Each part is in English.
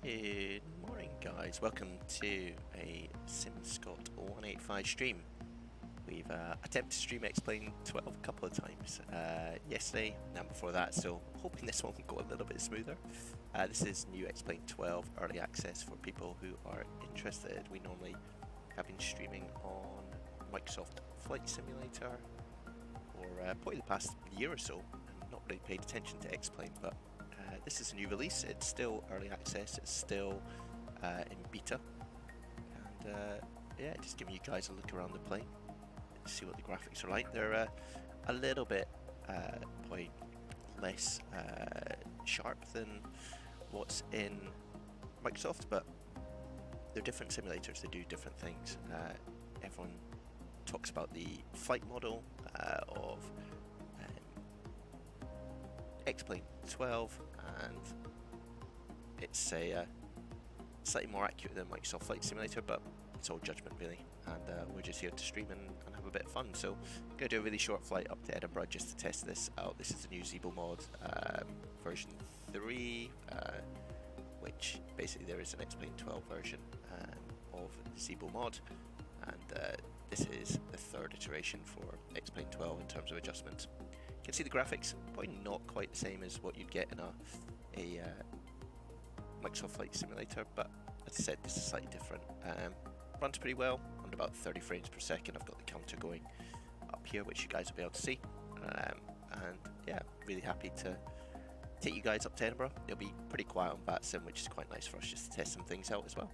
Good morning, guys. Welcome to a SimScott 185 stream. We've attempted to stream Explain 12 a couple of times yesterday and before that, so hoping this one will go a little bit smoother. This is new Explain 12 early access for people who are interested. We normally have been streaming on Microsoft Flight Simulator for probably the past year or so, and not really paid attention to Explain, but this is a new release. It's still early access, it's still in beta, and yeah, just giving you guys a look around the plane, see what the graphics are like. They're a little bit probably less sharp than what's in Microsoft, but they're different simulators, they do different things. Everyone talks about the flight model of Explain 12, and it's a slightly more accurate than Microsoft Flight Simulator, but it's all judgment really, and we're just here to stream and have a bit of fun. So I'm going to do a really short flight up to Edinburgh just to test this out. This is the new Zibo Mod version 3, which basically there is an Explain 12 version of Zibo Mod, and this is the third iteration for Explain 12 in terms of adjustments. You can see the graphics, probably not quite the same as what you'd get in a Microsoft Flight Simulator, but as I said, this is slightly different. Runs pretty well, under about 30 frames per second. I've got the counter going up here, which you guys will be able to see. And yeah, really happy to take you guys up to Edinburgh. It'll be pretty quiet on Vatsim, which is quite nice for us just to test some things out as well.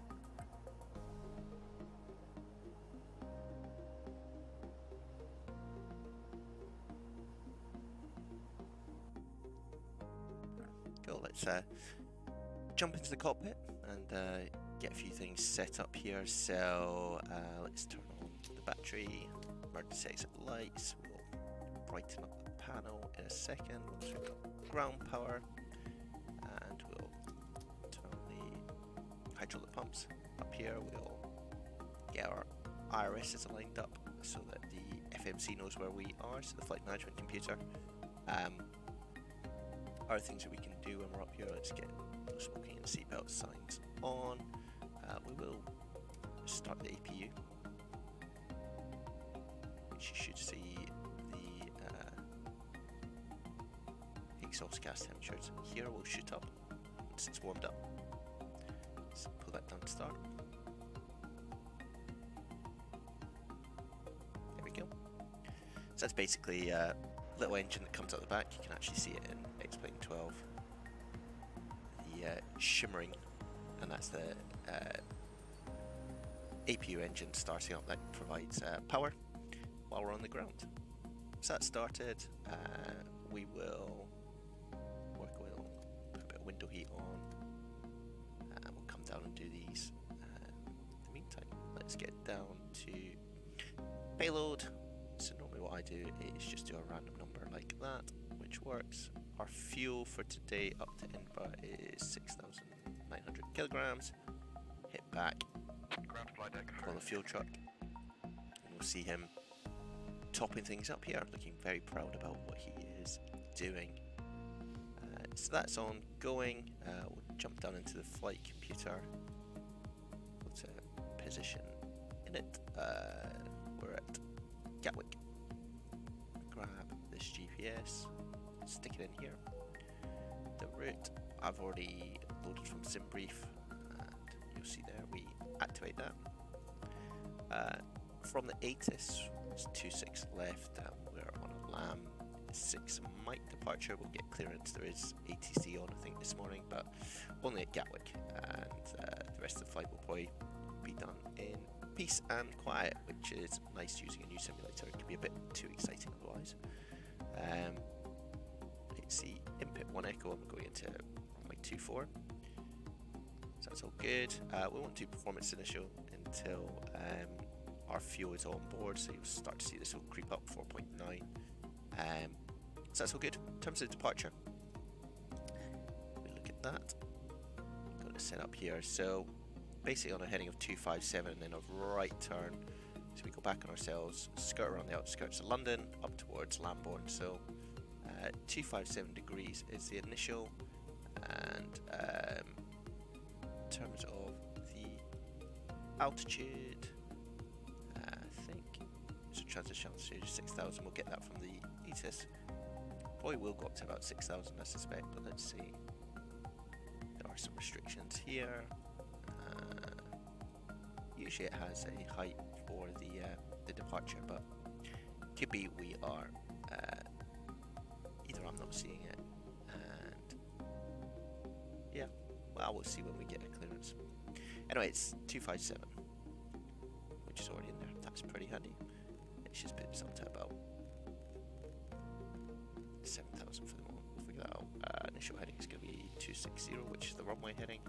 Cool, let's jump into the cockpit and get a few things set up here. So let's turn on the battery, emergency exit lights. We'll brighten up the panel in a second once we've got ground power, and we'll turn on the hydraulic pumps up here. We'll get our IRSs lined up so that the FMC knows where we are, so the flight management computer. Other things that we can do when we're up here, let's get no smoking and seatbelt signs on. We will start the APU, which you should see the exhaust gas temperatures here will shoot up once it's warmed up. So pull that down to start. There we go. So that's basically a little engine that comes out the back. You can actually see it in Explain 12. The shimmering, and that's the APU engine starting up that provides power while we're on the ground. So that started, we will work with, put a bit of window heat on, and we'll come down and do these. In the meantime, let's get down to payload. So normally what I do is just do a random number like that, which works. Our fuel for today up to Edinburgh is 6,900 kilograms. Hit back on the fuel truck, and we'll see him topping things up here. Looking very proud about what he is doing. So that's ongoing. We'll jump down into the flight computer, go to position in it. We're at Gatwick. Grab this GPS, stick it in here. The route I've already loaded from SimBrief, and you'll see there we activate that. From the ATIS, it's 26 left, we're on a LAM 6 Mike departure. We'll get clearance. There is ATC on I think this morning, but only at Gatwick, and the rest of the flight will probably be done in peace and quiet, which is nice using a new simulator. It can be a bit too exciting otherwise. It's the input 1 echo, I'm going into runway 24. So that's all good. We won't do performance initial until our fuel is on board, so you'll start to see this will creep up 4.9. So that's all good. In terms of departure, we look at that. Got to set up here. So basically on a heading of 257 and then a right turn. So we go back on ourselves, skirt around the outskirts of London, up towards Lambourne. So 257 degrees is the initial, and in terms of the altitude, I think it's a transition altitude 6,000. We'll get that from the ETIS. Probably will go up to about 6,000, I suspect, but let's see. There are some restrictions here. Usually it has a height for the departure, but could be we are either I'm not seeing it, and yeah, well, we'll see when we get a clearance. Anyway, it's 257, which is already in there. That's pretty handy. Let's just put this up to about 7,000 for the moment. We'll figure that out. Initial heading is going to be 260, which is the runway heading.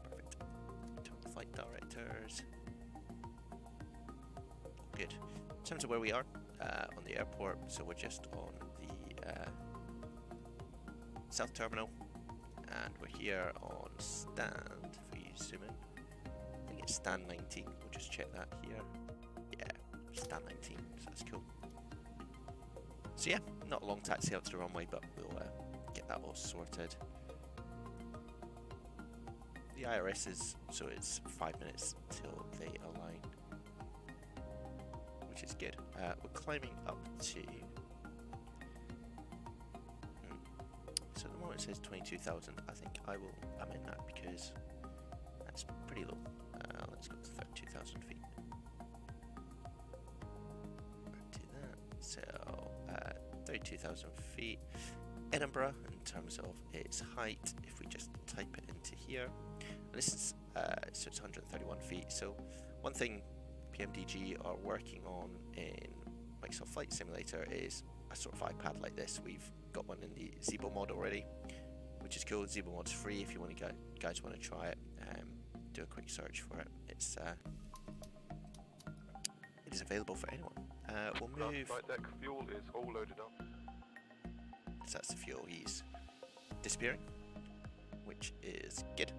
Perfect. Turn the flight directors. Good. In terms of where we are on the airport, so we're just on the South Terminal, and we're here on stand. If we zoom in, I think it's stand 19. We'll just check that here. Yeah, stand 19. So that's cool. So yeah, not a long taxi out to the runway, but we'll get that all sorted. The IRS is, so it's 5 minutes till they align, which is good. We're climbing up to, so at the moment it says 22,000. I think I will amend that because that's pretty low. Let's go to 32,000 feet. Do that. So 32,000 feet. Edinburgh, in terms of its height, if we just type it into here, and this is so it's 131 feet. So one thing PMDG are working on in Microsoft Flight Simulator is a sort of iPad like this. We've got one in the Zibo Mod already, which is cool. Zibo Mod's free if you want to guys want to try it. Do a quick search for it. It is available for anyone. We'll move. Flight deck fuel is all loaded up. So that's the fuel. He's disappearing, which is good.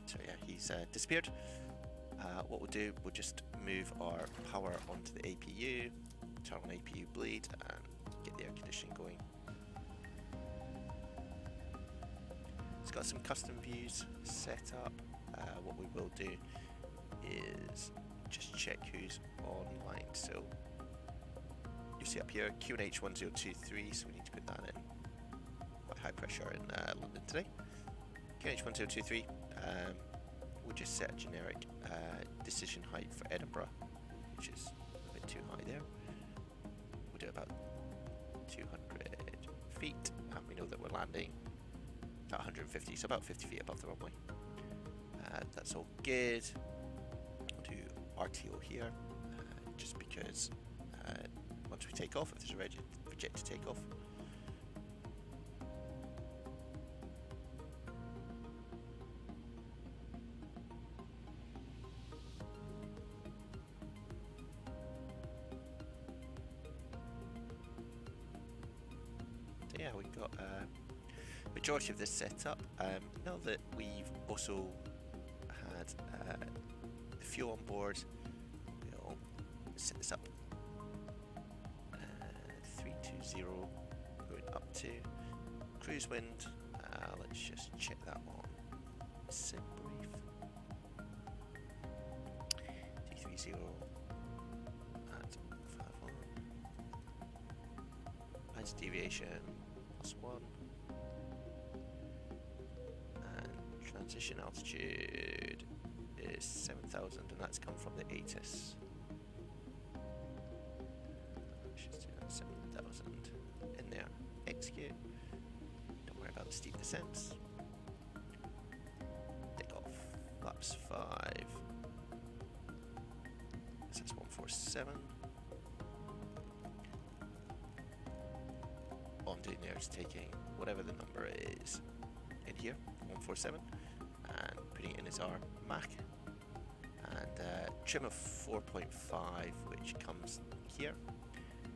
So yeah, he's disappeared. What we'll do, we'll just move our power onto the APU, turn on APU bleed, and get the air conditioning going. It's got some custom views set up. What we will do is just check who's online. So you see up here QNH 1023, so we need to put that in. Quite high pressure in London today. QNH 1023. We'll just set a generic decision height for Edinburgh, which is a bit too high there. We'll do about 200 feet, and we know that we're landing at 150, so about 50 feet above the runway. That's all good. We'll do RTO here, just because once we take off, if there's a reject to take off. So yeah, we've got majority of this set up. Now that we've also had the fuel on board, we'll set this up. 320 going up to cruise wind. Let's just check that on sim brief. 230 at 51. Height deviation +1. Transition altitude is 7,000, and that's come from the ATIS. Let's do that, 7,000 in there. Execute. Don't worry about the steep descents. Take off. Flaps 5. This is 147. All I'm doing there is taking whatever the number is in here, 147, and putting it in as our Mac, and trim of 4.5, which comes here.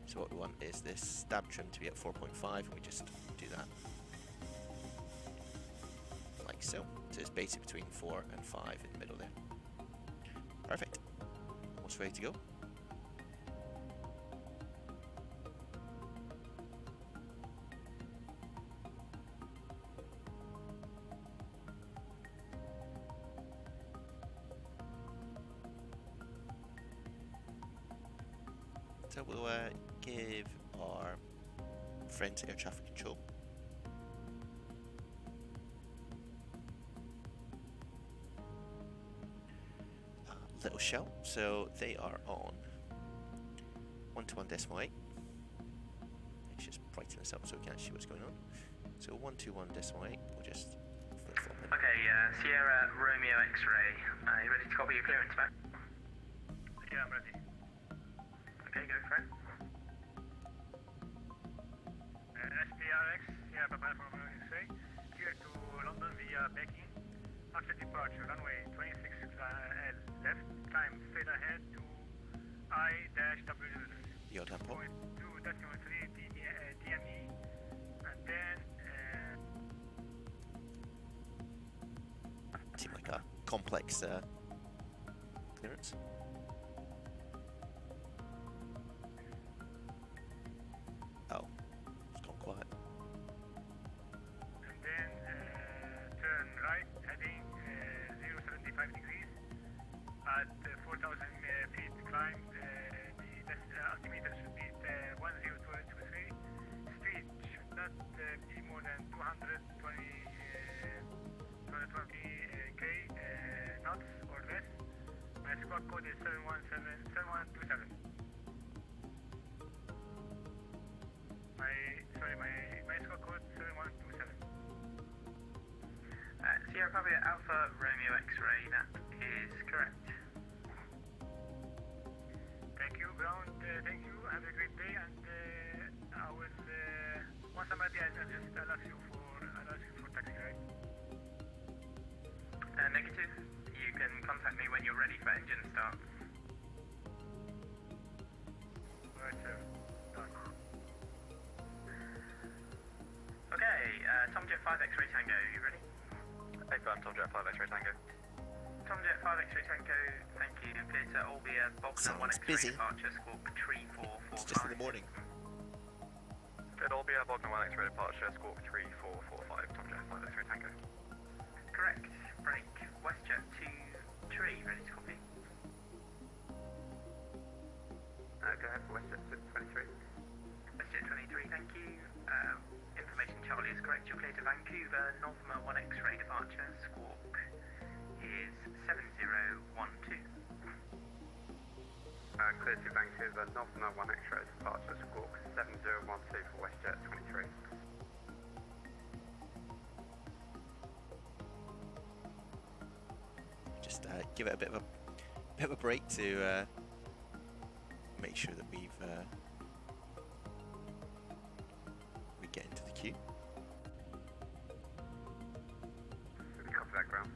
So what we want is this stab trim to be at 4.5, and we just do that like so. So it's basically between 4 and 5 in the middle there. Perfect. Almost ready to go. So we'll give our friends air traffic control. Little shell, so they are on 121.8. Let's just brighten this up so we can see what's going on. So 121.8, we'll just flip-flop it. Okay, Sierra Romeo X-ray. Are you ready to copy your clearance, man? Yeah, I'm ready. Okay, go for it. SPRX, yeah, Papa from X-ray. Here to London via Peking. After departure, runway 26 left, climb straight ahead to I-W. Your tempo. Point 2.3 DME, and then Seemed like a complex clearance. Oh, it's gone quiet. and then turn right, heading 075 degrees at 4,000 feet climb. The altimeter should be 10223. Speed should not be more than 220 k knots or less. My squawk code is 7127. My squawk code 7127. Sierra Papa Alpha Romeo X-ray, that is correct. Thank you, ground. Thank you. Have a great day, and I will once I'm ready, I'll just ask you for taxi, right? Negative. You can contact me when you're ready for engine start. Right, sir. Done. Okay, Tomjet 5 X-ray Tango, you ready? Affirm, Tomjet 5 X-ray Tango. Tomjet 5 X-ray Tango, thank you. Appear to all be a Bogdan 1 Sounds X-ray busy. departure, squawk 3445. It's just in the morning. It'll be a Bogdan 1 X-ray departure, squawk 3445, Tomjet 5 X-ray Tango. Correct. Break. WestJet 2 tree, ready to copy. Go ahead for WestJet 23. WestJet 23, thank you. Information Charlie is correct. You're clear to Vancouver. Northmer 1 X-ray departure. Squawk is 7012. Clear to Vancouver, Northern 1 X-ray departure, squawk 7012 for WestJet 23. Just give it a bit of a break to make sure that we get into the queue. Copy that, ground.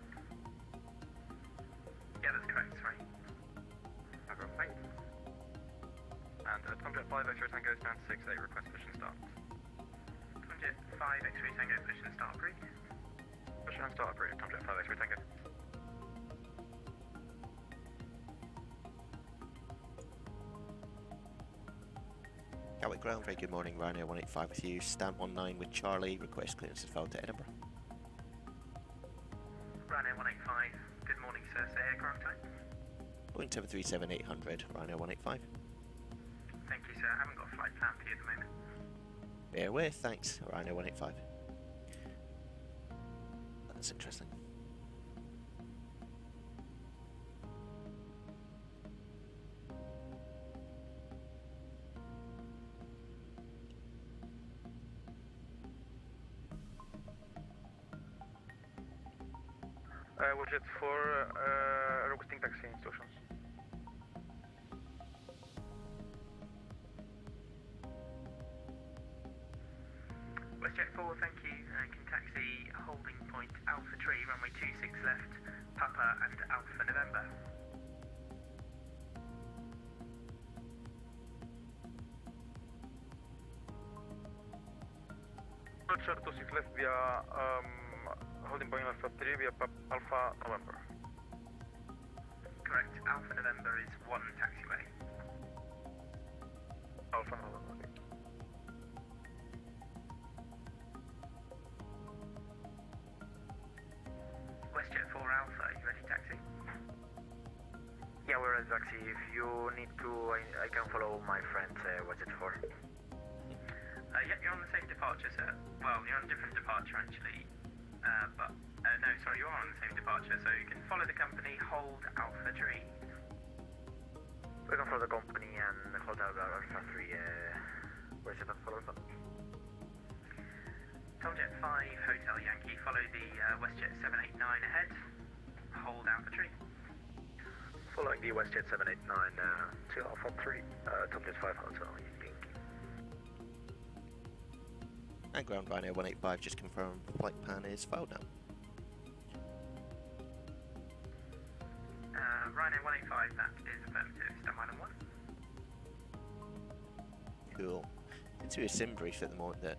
Yeah, that's correct, sorry. Okay, thank you. And Tomjet 5 X-ray Tango, stand 68, request mission start. Tomjet 5 X-ray Tango, position start approved. Mission start approved, Tomjet 5 X-ray Tango. Gatwick ground, very good morning, Ryanair 185 with you. Stand 19 with Charlie, request clearance is filed to Edinburgh. Ryanair 185, good morning, sir. Say aircraft type. Boeing 737-800, Ryanair 185. Thank you, sir. I haven't got a flight plan for you at the moment. Bear with, thanks, Ryanair 185. That's interesting. WestJet 4, requesting taxi instructions. WestJet 4, thank you. Can taxi holding point Alpha Tree, runway 26 left, Papa and Alpha November. Roger 26 left via holding point Alpha 3 via Alpha November. Correct. Alpha November is 1 taxiway. Alpha November, okay. WestJet 4 Alpha, you ready taxi? Yeah, we're Zaxi, if you need to, I can follow my friend, what's it for? Yep, you're on the same departure, sir. Well, you're on a different departure, actually. No, sorry, you are on the same departure, so you can follow the company, hold Alpha 3. We can follow the company and hold out Alpha 3, where's it on follow them? Tomjet 5, Hotel Yankee, follow the WestJet 789 ahead, hold Alpha 3. Following the WestJet 789 to Alpha 3, Tomjet 5 Hotel Yankee. And ground Rhino 185 just confirmed flight plan is filed now. Rhino 185, that is affirmative, stand by on 1. Cool. Into a sim brief at the moment that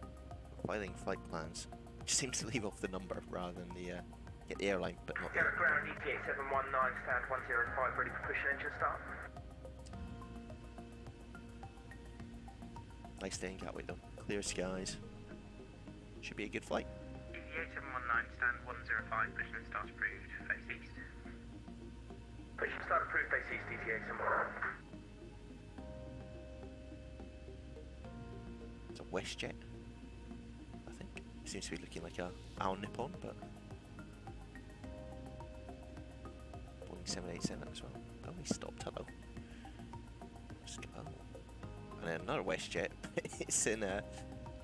filing flight plans just seems to leave off the number rather than the get the airline, but not the Garrett ground ETA 719, stand 105, ready for push and engine start. nice day in Gatwick though. Clear skies. Should be a good flight. ETA 719, stand 105, push and start approved, face east. Push and start approved, face east, ETA 719. It's a WestJet, I think. It seems to be looking like a Al Nippon, but Boeing 787 as well. Oh, we stopped. Hello. Let's go. And then another WestJet. It's in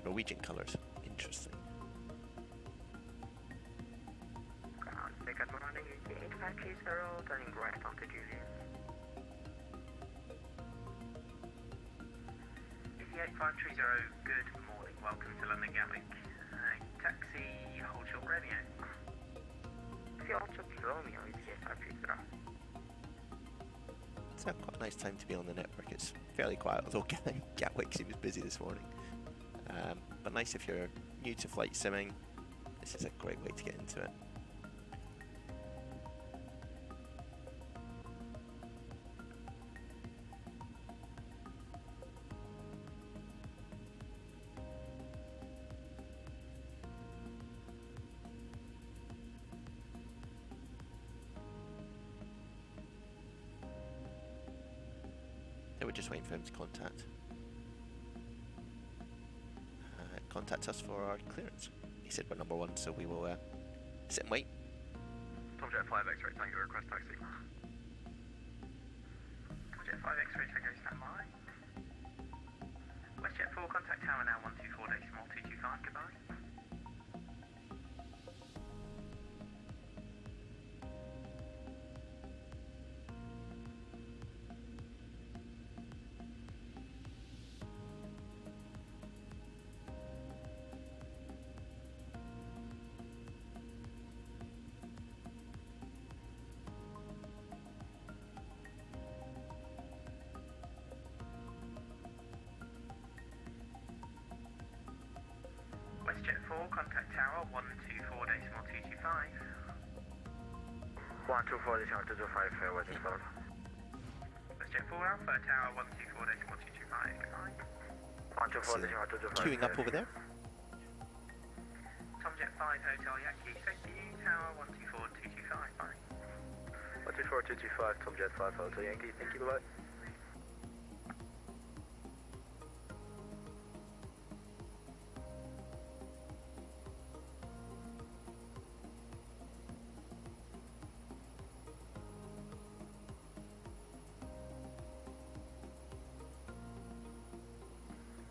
Norwegian colours. Interesting. Good morning, UK 8530, turning right onto Julian. ETA 530, good morning, welcome to London Gatwick. Taxi, hold short Romeo. See, also Romeo, ETA 530. It's quite a nice time to be on the network. It's fairly quiet, although Gatwick seems busy this morning. But nice if you're new to flight simming. This is a great way to get into it. They were just waiting for him to contact us for our clearance. He said we're number 1, so we will sit and wait. Tomjet 5 X-ray Tango, request taxi. Tomjet 5 X-ray Tango, stand by. WestJet 4, contact tower now 124 decimal 225, goodbye. WestJet 4, contact tower 124 decimal 225. 124 decimal 225, what's it for? WestJet 4 Alpha, tower 124 decimal 225, goodbye. 124 decimal 225. Queuing up over there. Tomjet 5 Hotel Yankee, same to you, tower 124 225, bye. 124 225, Tomjet 5 Hotel Yankee, thank you, bye.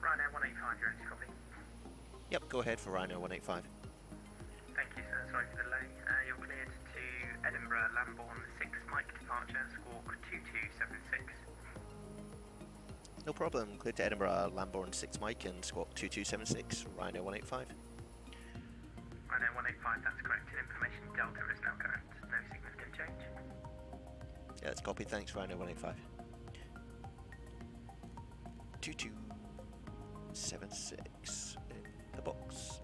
Rhino 185, you're ready to copy. Yep, go ahead for Rhino 185. Thank you, sir. Sorry for the delay. You're cleared to Edinburgh, Lambourne 6 Mike departure, squawk 2276. No problem. Clear to Edinburgh, Lambourne 6 Mike and squawk 2276, Rhino 185. Rhino 185, that's correct. And information Delta is now current. No significant change. Yeah, that's copied. Thanks, Rhino 185. 2276 in the box.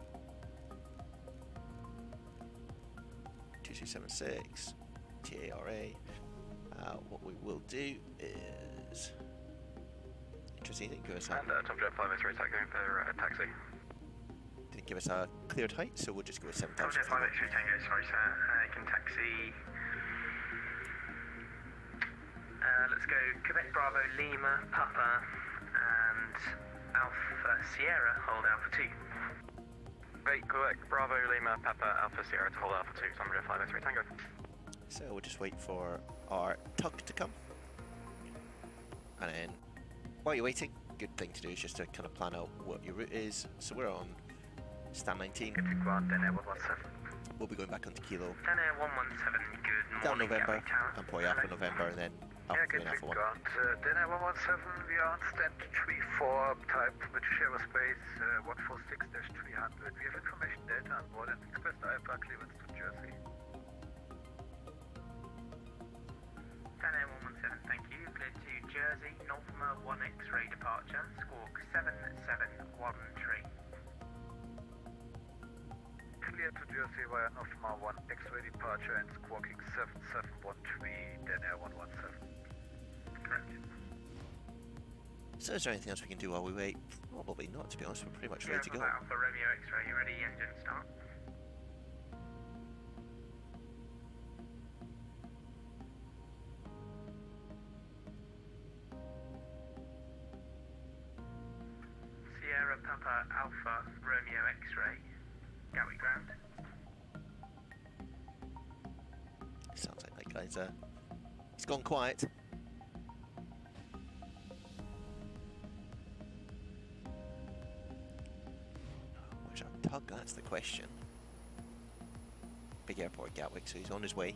2276 TARA. What we will do is interesting. Didn't give us And Tomjet 5 X-ray Tango for taxi. didn't give us a cleared height, so we'll just go with 7,000. Tomjet 5 X-ray Tango, sorry sir. You can taxi Let's go Quebec Bravo Lima Papa and Alpha Sierra, hold Alpha 2. Great, Quebec Bravo Lima Papa Alpha Sierra to hold Alpha 2, Sunday 503 Tango. So we'll just wait for our tug to come. And then, while you're waiting, good thing to do is just to kind of plan out what your route is. So we're on stand 19. Good to go on, Denner 117. We'll be going back onto Kilo. Denner 117, good morning. Down November, Gatwick Tower. and Port Alpha November, and then Alpha 3 and Alpha 1. Denner 117, we are on stand 34, type British Aerospace 146-300. We have information data on board and express IFR clearance to Jersey. Denner 117, thank you. Clear to Jersey, Northmer 1 X-ray departure, squawk 7713. Clear to Jersey via Northmer 1 X-ray departure and squawking 7713, Denner 117. Correct. So is there anything else we can do while we wait? Probably not, to be honest. We're pretty much ready to go. Alpha Romeo X-ray, you ready? Engine start. Sierra Papa Alpha Romeo X-ray, Gatwick ground. Sounds like that guy's he's gone quiet. Where's our tug? That's the question. Big airport Gatwick, so he's on his way.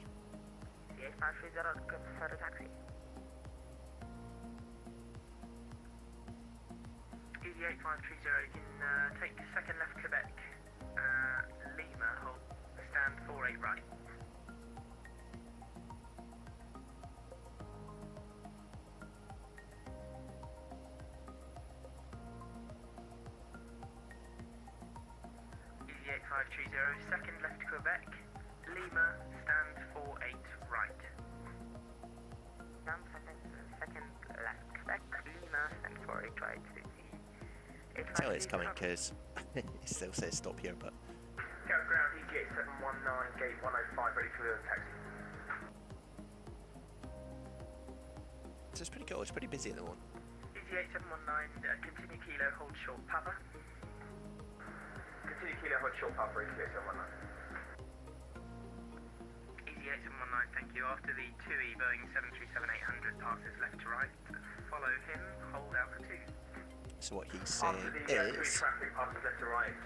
CA530, good for a taxi. Easy 8530, you can take second left Quebec, Lima, hold stand 48 right. Easy 8530, second left Quebec, Lima, stand 48 right. Down second left Quebec, Lima, and 48 right to the Tell it's coming because it still says stop here, but Gatwick ground, EG 8719, gate 105, ready for the taxi. so it's pretty cool. It's pretty busy at the moment. EG 8719, continue kilo, hold short Papa. Continue kilo, hold short Papa, EG 8719. EG 8719, thank you. After the 2E Boeing 737-800 passes left to right, follow him, hold out for 2. So what he's saying is, traffic passes left to right,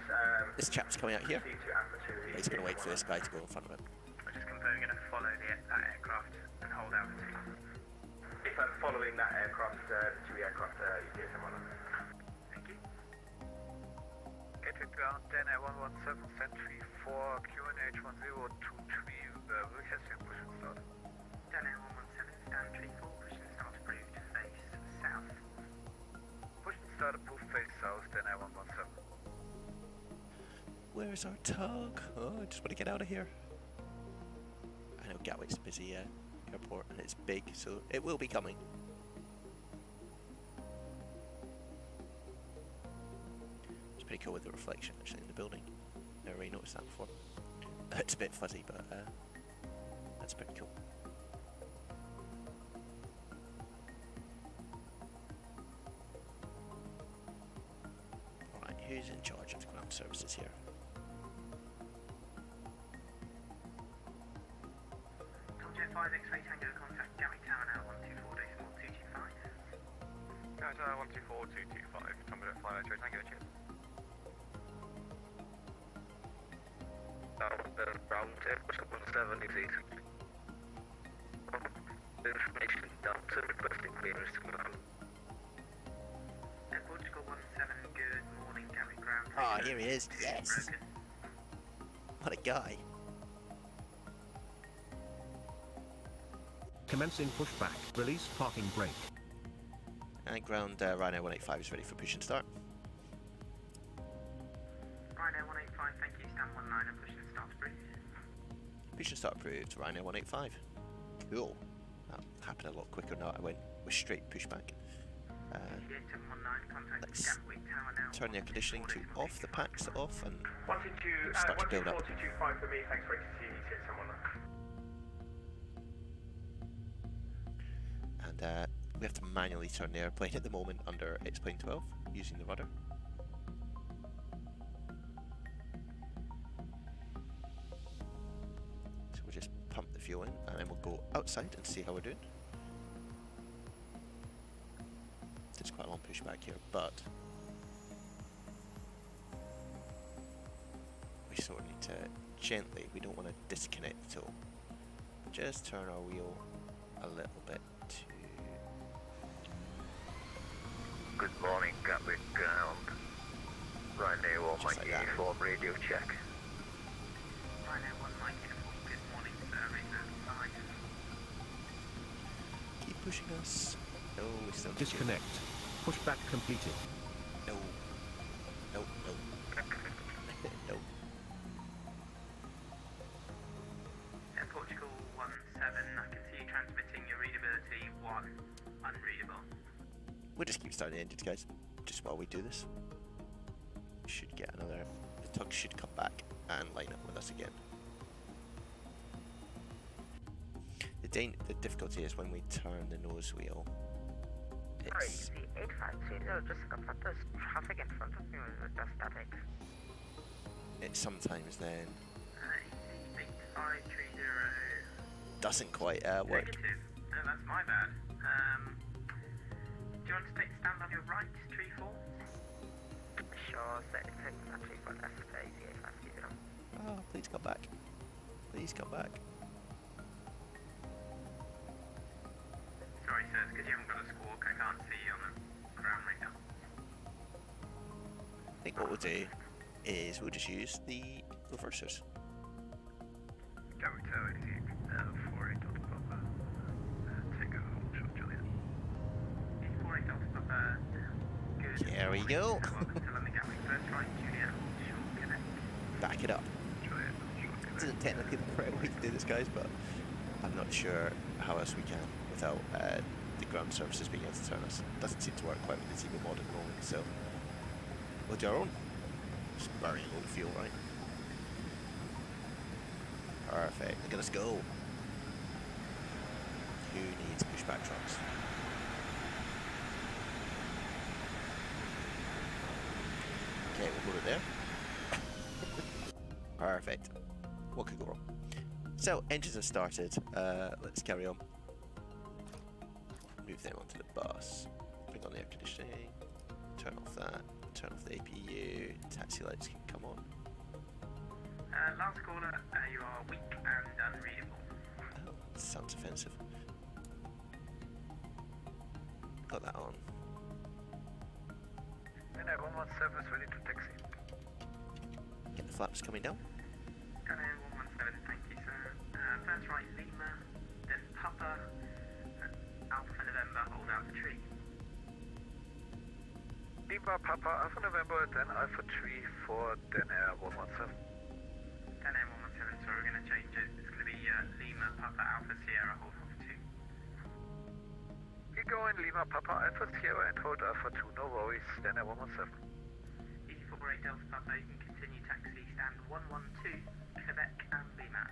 this chap's coming out here. C2 Alpha 2. He's going to wait for this guy to go in front of him. I'm just confirming going to follow that aircraft and hold out for 2. If I'm following that aircraft, the 2 aircraft, EG 8719. Thank you. Gatwick ground, Denner 117, Sentry 4, QNH 1023, we have your push and start. Denner 117, stand 34, push and start approved, face south. Push and start approved, face south, Denner 117. Where's our tug? Oh, I just want to get out of here. I know Gatwick's a busy airport and it's big, so it will be coming. It's pretty cool with the reflection actually in the building. Never really noticed that before. It's a bit fuzzy, but that's pretty cool. Alright, who's in charge of the ground services here? Tomjet 5 X-ray Tango, contact Gatwick Tower now, 124.225. Gatwick Tower 124.225, Tomjet 5 X-ray Tango, cheers. Ground Airbus 178. Information down to requesting clearance to ground. Portugal 17, good morning, Gatwick ground. Ah, here he is. Yes. Broken. What a guy. Commencing pushback, release parking brake. And ground Ryanair 185 is ready for push and start. Ryanair 185, thank you, stand 19 and push and start approved. Push and start approved, Ryanair 185. Cool. That happened a lot quicker than I went with straight pushback. 8719, contact Let's Gatwick Tower now. turn the air conditioning to off, the packs to off, and 122, start to build up. 124.225 for me, thanks for ATC, ET 8719. And and we have to manually turn the airplane at the moment under X-Plane 12 using the rudder. So we'll just pump the fuel in and then we'll go outside and see how we're doing. There's quite a long pushback here, but we sort of need to gently, we don't want to disconnect the tool. Just turn our wheel a little bit to... Good morning, Gatwick ground. Ryanair 1 Just like that. uniform radio check. Ryanair 1 Mike uniform, good morning, sir. Reserve 5. Keep pushing us. No, we still need to. Disconnect. Pushback completed. No. No, no. No. Portugal 17, I can see you transmitting your readability 1, unreadable. We'll just keep starting the engines, guys, just while we do this. We should get another... The tug should come back and line up with us again. The difficulty is when we turn the nose wheel. Sorry, It's... the 8530, just to confirm, there's traffic in front of you, or just static? It sometimes then 8530. doesn't quite work. Negative. No, that's my bad. Do you want to take stand on your right, tree 4? Sure, so it's actually for left, the 8530. Oh, please come back. Please come back. Sorry, sir, it's because you haven't got a squawk. I can't see you on the ground radar. I think what we'll do is we'll just use the reversers. Gatwick Tower 48 Delta Papa. Tango, short Juliet. 48 Delta Papa. Good. There we go. Welcome to London Gatwick. First right, Juliet, short connect. Back it up. Juliet, short It connect. isn't technically the correct way to do this, guys, but I'm not sure how else we can without the ground services being able to turn us. Doesn't seem to work quite with the Zibo Mod at the moment, so we'll do our own. Just burning a load of fuel, right? Perfect. Look at us go. Who needs pushback trucks? Okay, we'll put it there. Perfect. What could go wrong? So, engines are started. Let's carry on. Move them onto the bus. Bring on the air conditioning. Turn off that. Turn off the APU. Taxi lights can come on. Last caller, you are weak and unreadable. Oh, sounds offensive. Got that on. Ryanair 117 is ready to taxi. Get the flaps coming down. Ryanair 117, thank you, sir. First right, Lima, then Papa, Alpha November, hold out the tree. Lima, Papa, Alpha November, then Alpha 3 for Ryanair 117. Ryanair 117, so we're going to change it. It's going to be Lima, Papa, Alpha Sierra, hold off 2. We go in Lima, Papa, Alpha Sierra and hold Alpha 2, no worries, Ryanair 117. Easy 48 Delta Papa, you can continue taxi stand 112, Quebec and Lima.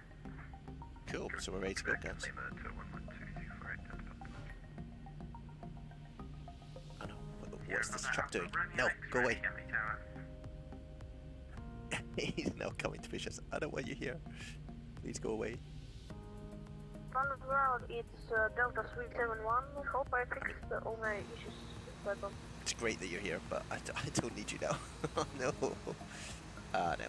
Cool, so we're ready to go, guys. Lima to 112, 48 Delta Papa. Oh no, what's this Papa, truck Alpha, doing? Romeo No, X, go away. Gatwick Tower. He's now coming to push us. I don't want you here. Please go away. On the ground, it's Delta 371. Hope I fixed all my issues with that one. It's great that you're here, but I don't need you now. Oh no. Ah, no.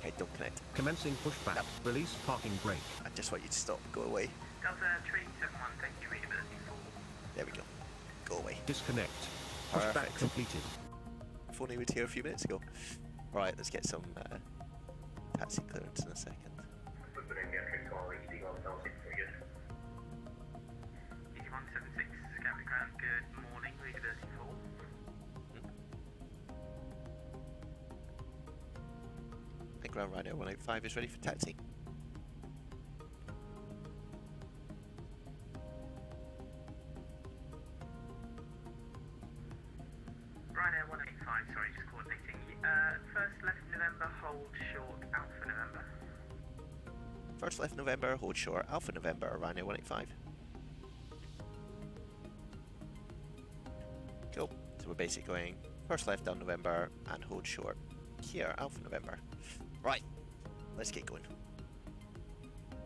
Okay, don't connect. Commencing pushback. No. Release parking brake. I just want you to stop. Go away. Delta 371, thank you, readability 4. There we go. Go away. Disconnect. Pushback Perfect. completed. If only we were here a few minutes ago. Right, let's get some taxi clearance in a second. Easy 176, Gatwick ground, good morning, readability 4. I think Ground Ryanair 185 is ready for taxi. Ryanair 185, sorry, just coordinating. First left November, hold short, Alpha November. First left November, hold short, Alpha November, Ryanair 185. So we're basically going first left down November and hold short here, Alpha November. Right, let's get going.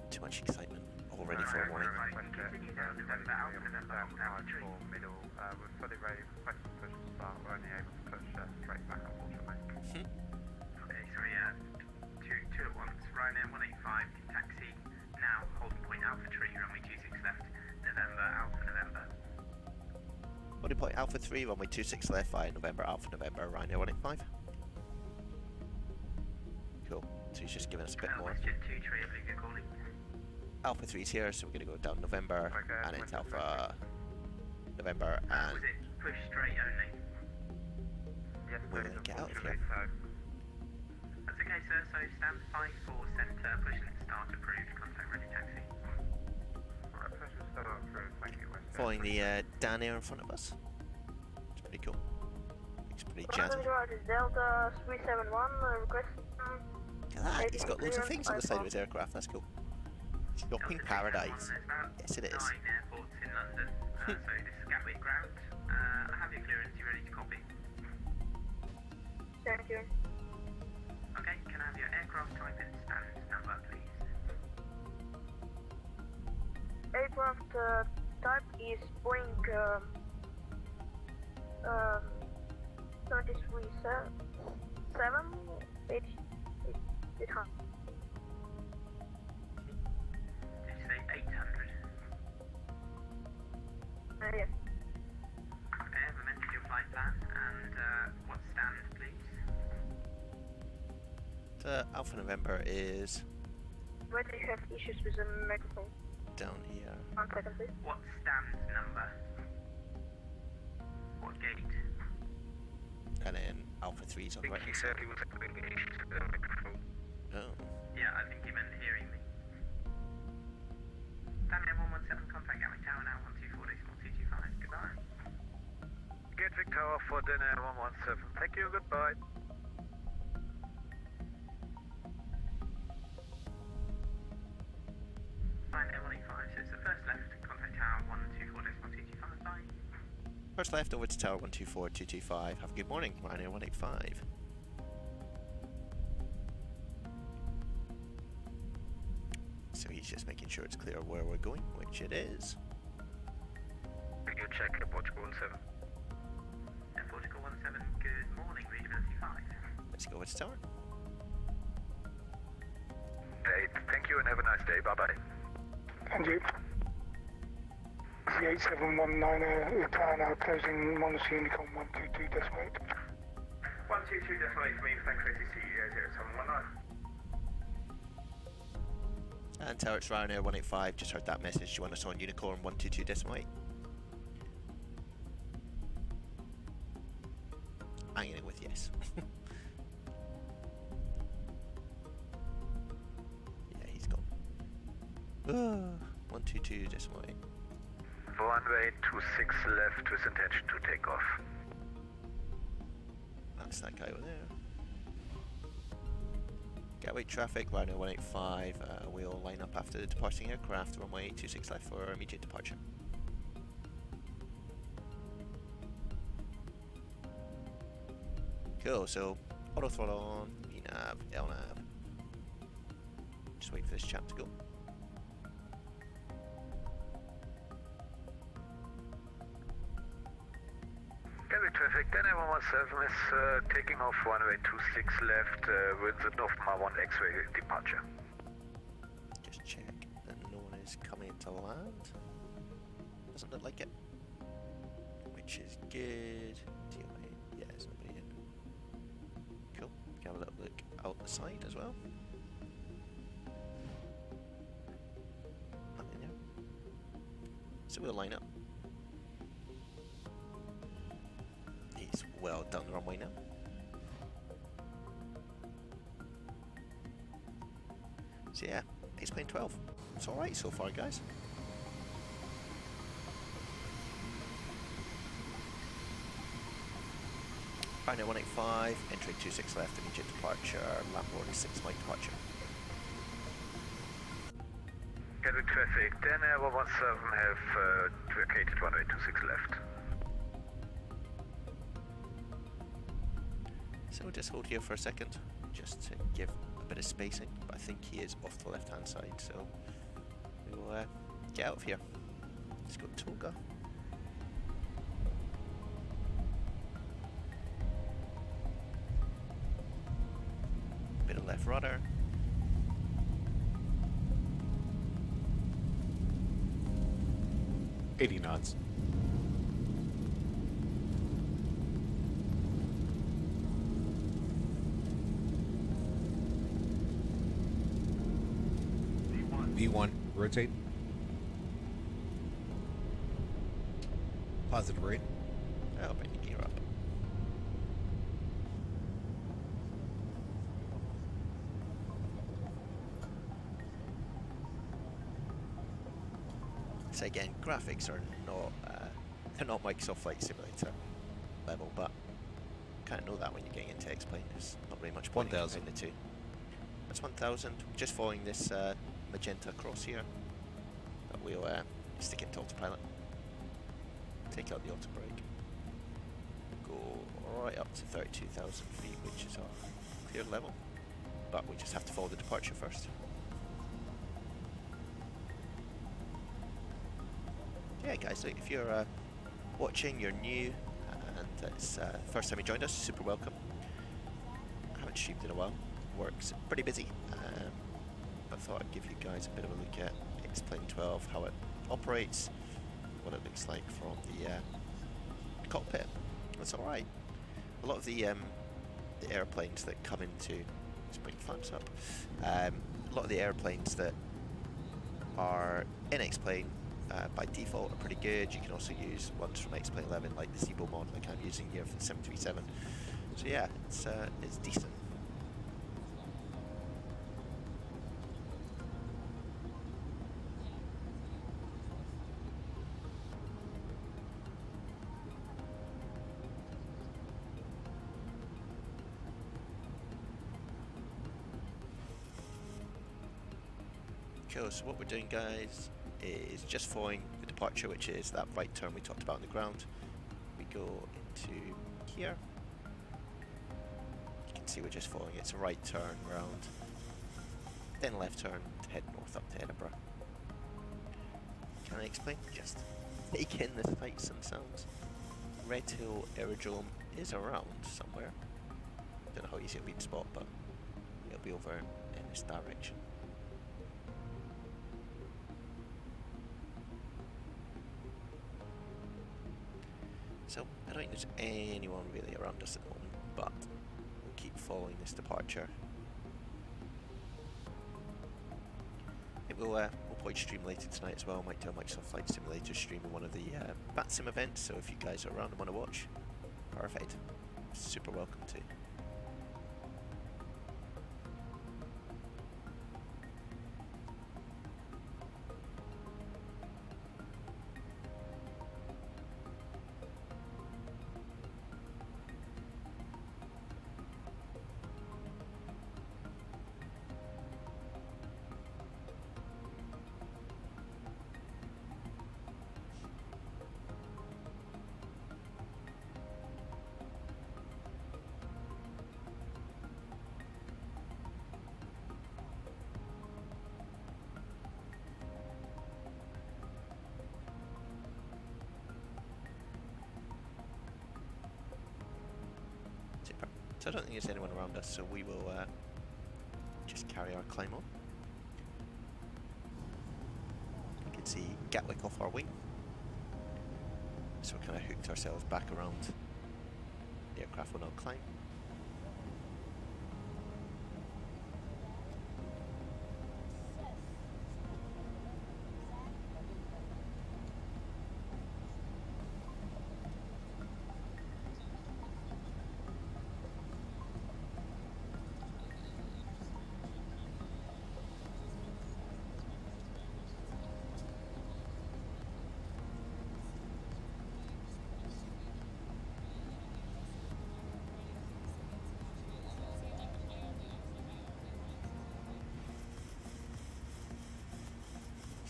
Too much excitement already for a morning. Continue down November, Alpha November, Alpha Tree. Middle, we're fully ready for request push to start. We're only able to push straight back, unfortunately. Okay, sorry, two at once. Ryanair 185, taxi now, holding point Alpha Tree, runway 26 left, November, Alpha November. Holding point Alpha 3, runway 26 left via November, Alpha November, Ryanair 185. Cool, so he's just giving us a bit more. WestJet 2 Tree, I believe you're calling. Alpha 3's here, so we're going to go down November, Okay, and it's Alpha November, and Was it push straight only? Yes, We're please, gonna get out of unfortunately, here. so. That's okay, sir. So stand 5-4 centre, push and start approved, contact ready taxi. Alright, push will start up through, thank you, WestJet. following the Dan Air in front of us. It's pretty cool. Looks pretty jazzy. Roger, Delta 371, request. Look at that, he's got loads of things on the side of his aircraft, that's cool. Shopping paradise. Yes, it is. 9 airports in London, so this is Gatwick ground. I have your clearance, you ready to copy? Thank you. Okay, can I have your aircraft type and stand number, please? Aircraft type is Boeing 737 800. Did you say 800? Yeah. Okay, I've amended your flight plan, and what stand, please? The Alpha November is Where do you have issues with the microphone? down here. 1 second, please. What stand number? What gate? And then Alpha 3's on the right hand side. he was having issues with the microphone. Oh. Yeah, I think he meant hearing me. Daniel 117, contact Gatwick Tower now, 124.225. Goodbye. Gatwick Tower for dinner 117. Thank you, goodbye. Ryanair 185, so it's the first left, contact Tower 124.225. Bye. First left over to Tower 124.225. Have a good morning, Ryanair 185. So he's just making sure it's clear where we're going, which it is. Can you check at Portugal 17? Portugal 17, good morning, readability 5. Let's go over to Tower. Hey, thank you and have a nice day. Bye-bye. And you. The 8719 Latar now closing Monmouth Unicorn 122.8. 122.8 for me, thank you, CEO 0719. And Tower, it's Ryanair 185. Just heard that message. Do you want us on Unicorn 122.8? I'm going with yes. Yeah, he's gone. 122.8. Runway 26 left with intention to take off. That's that guy over there. Gatwick traffic, Ryanair 185. We'll line up after the departing aircraft. Runway 26 left for immediate departure. Cool, so auto throttle on, VNAV, LNAV. Just wait for this chap to go. Gatwick traffic, Dana 117 is taking off runway 26 left with the Northmar 1 X-ray departure. Just check that no one is coming to land. Doesn't look like it. Which is good. Yeah, there's nobody in. Cool. We can have a little look out the side as well. Nothing there. So we'll line up. He's well down the runway now. So yeah, he's playing 12. It's alright so far, guys. Ryanair 185, entering 26 left, immediate departure, landboard 6 mic departure. Gatwick traffic, Dana 117 have vacated runway 26 left. So we'll just hold here for a second, just to give a bit of spacing, but I think he is off the left hand side, so we will get out of here. Let's go Toga. Bit of left rudder. $80 knots. V1, rotate. Positive rate. I'll bring the gear up. So again, graphics are not they're not Microsoft Flight Simulator level, but kind of know that when you're getting into X-Plane. There's not really much point in 1,000. comparing the two. That's 1,000. Just following this magenta cross here. But we'll stick it to autopilot. Take out the auto brake. Go right up to 32,000 feet, which is our cleared level. But we just have to follow the departure first. Yeah, guys, look, if you're watching, you're new, and it's first time you joined us, super welcome. I haven't streamed in a while. Work's pretty busy, but I thought I'd give you guys a bit of a look at X-Plane 12, how it operates, what it looks like from the cockpit. It's all right. A lot of the airplanes that come into, let's bring flaps up. A lot of the airplanes that are in X-Plane by default are pretty good. You can also use ones from X-Plane 11, like the Zibo Mod, like I'm using here for the 737. So yeah, it's decent. Cool, so what we're doing, guys, is just following the departure, which is that right turn we talked about on the ground. We go into here. You can see we're just following it. It's a right turn round, then left turn to head north up to Edinburgh. Can I explain? Just take in the sights and sounds. Red Hill Aerodrome is around somewhere. Don't know how easy it'll be to spot, but it'll be over in this direction. So I don't think there's anyone really around us at the moment, but we'll keep following this departure. We'll probably stream later tonight as well. Might do a Microsoft Flight Simulator stream in one of the Vatsim events, so if you guys are around and want to watch, perfect. Super welcome to. So I don't think there's anyone around us, so we will just carry our climb on. You can see Gatwick off our wing. So we kind of hooked ourselves back around the aircraft will now climb.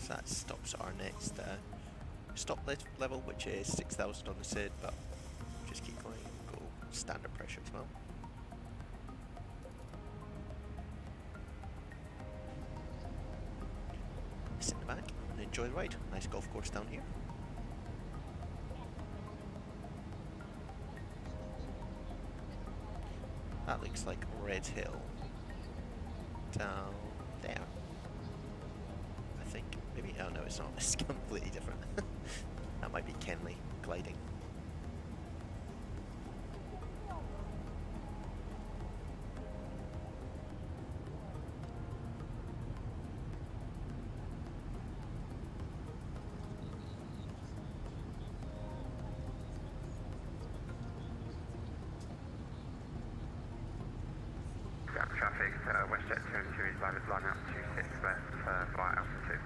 That stops our next stop level, which is 6,000 on the SID, but just keep going and go standard pressure as well. sit in the back and enjoy the ride. Nice golf course down here. That looks like Red Hill down there. I think maybe. Oh no, it's not. It's completely different. That might be Kenley gliding. Traffic, WestJet 202 is live as line out 26 left via altitude.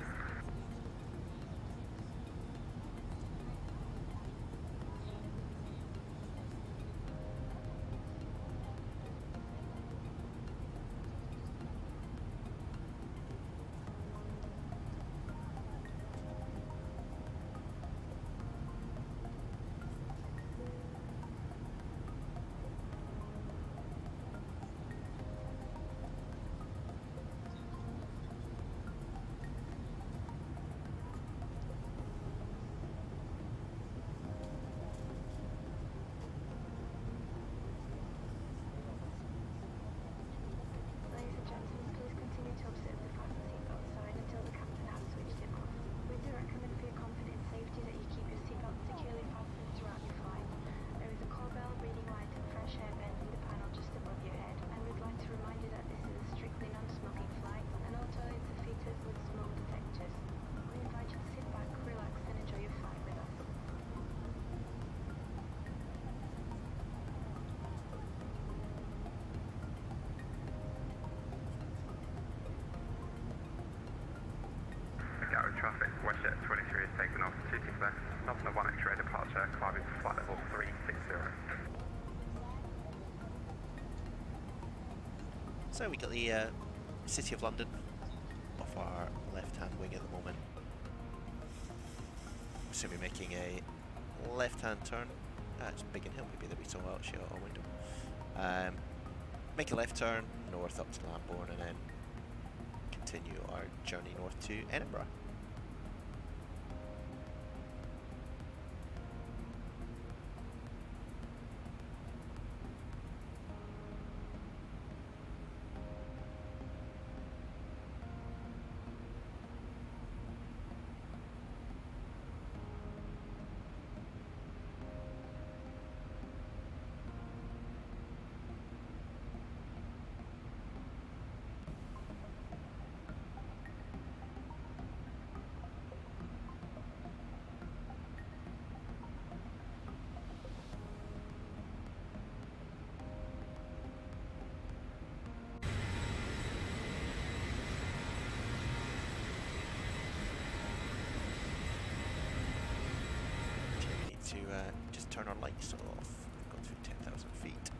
Gatwick traffic, WestJet 23 is taking off, 26 left, Northern 1 X-ray departure, climbing to flight level 360. So we got the City of London off our left-hand wing at the moment. So we're making a left-hand turn. It's Biggin Hill maybe that we saw out out our window. Make a left turn north up to Lambourne and then continue our journey north to Edinburgh. To just turn our lights off. We've gone through 10,000 feet.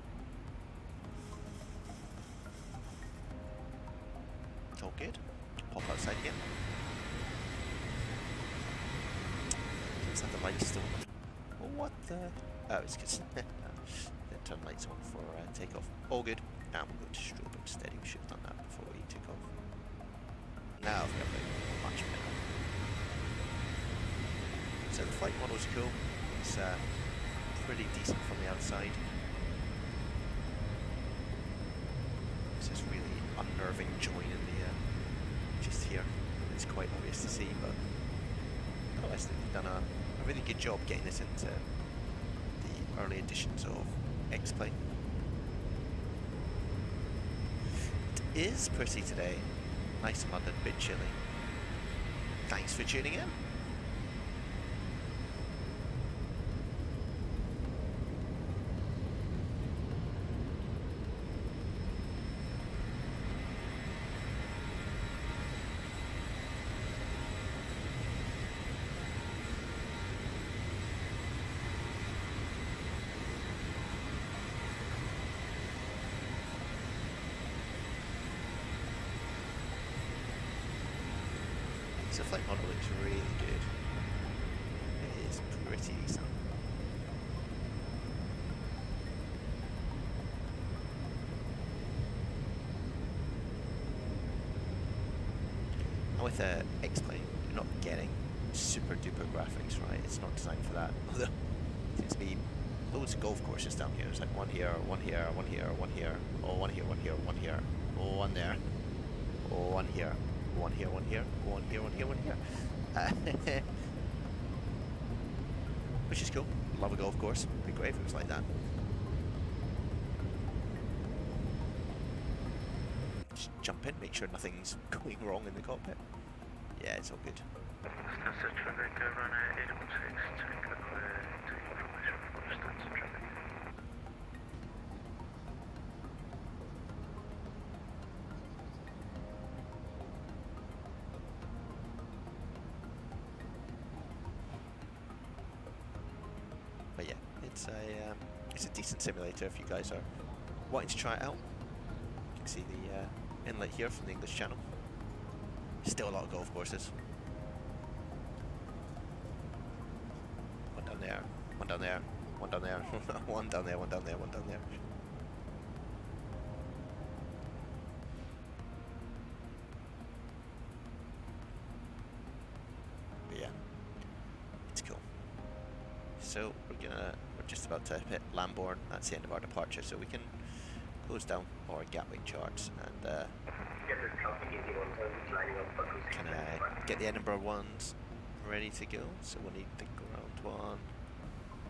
It's all good. Pop outside again. Looks like the lights still. Oh, what the? Oh, it's because then turn lights on for takeoff. All good. And we'll go to strobe and steady. We should have done that before we took off. Now I've got much better. So the flight model's cool. It's pretty decent from the outside. It's this really unnerving join in the just here. It's quite obvious to see, but otherwise they've done a really good job getting this into the early editions of X-Plane. It is pretty today. Nice in London, a bit chilly. Thanks for tuning in. So the flight model looks really good. It is pretty decent. And with X-Plane, getting super duper graphics, right? It's not designed for that. Although, it seems to be loads of golf courses down here. There's like one here, one here, one here, one here, oh, one here, one here, one here, oh, one there, oh, one here, one here, one here, one here, one here, one here. Which is cool. Love a golf course. It'd be great if it was like that. Just jump in, make sure nothing's going wrong in the cockpit. Yeah, it's all good. But yeah, it's a decent simulator if you guys are wanting to try it out. You can see the inlet here from the English Channel. Still a lot of golf courses. One down there, one down there, one down there, one down there, one down there, one down there. But yeah, it's cool. So we're just about to hit Lambourne. That's the end of our departure, so we can close down our Gatwick charts and can get the Edinburgh ones ready to go. So we'll need the ground one.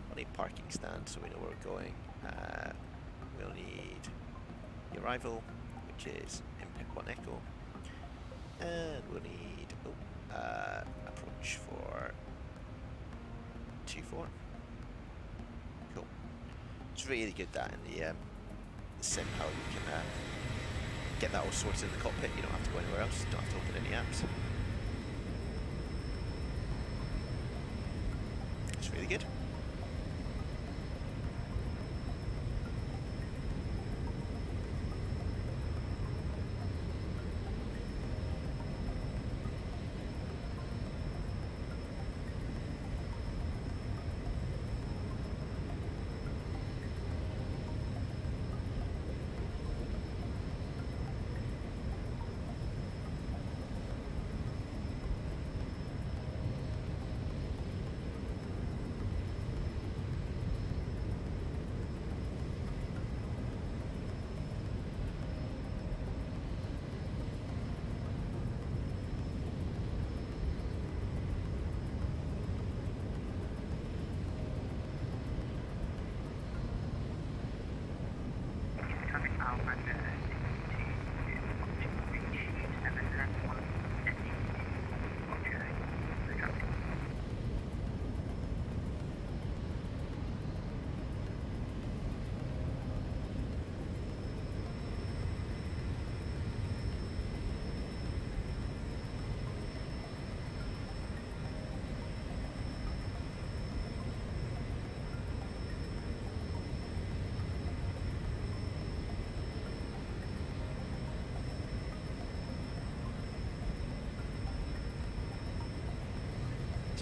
We'll need parking stand so we know where we're going. We'll need the arrival, which is in Pit 1 Echo. And we'll need approach for 2-4. Cool. It's really good that in the sim how you can get that all sorted in the cockpit. You don't have to go anywhere else, don't have to open any apps. It's really good.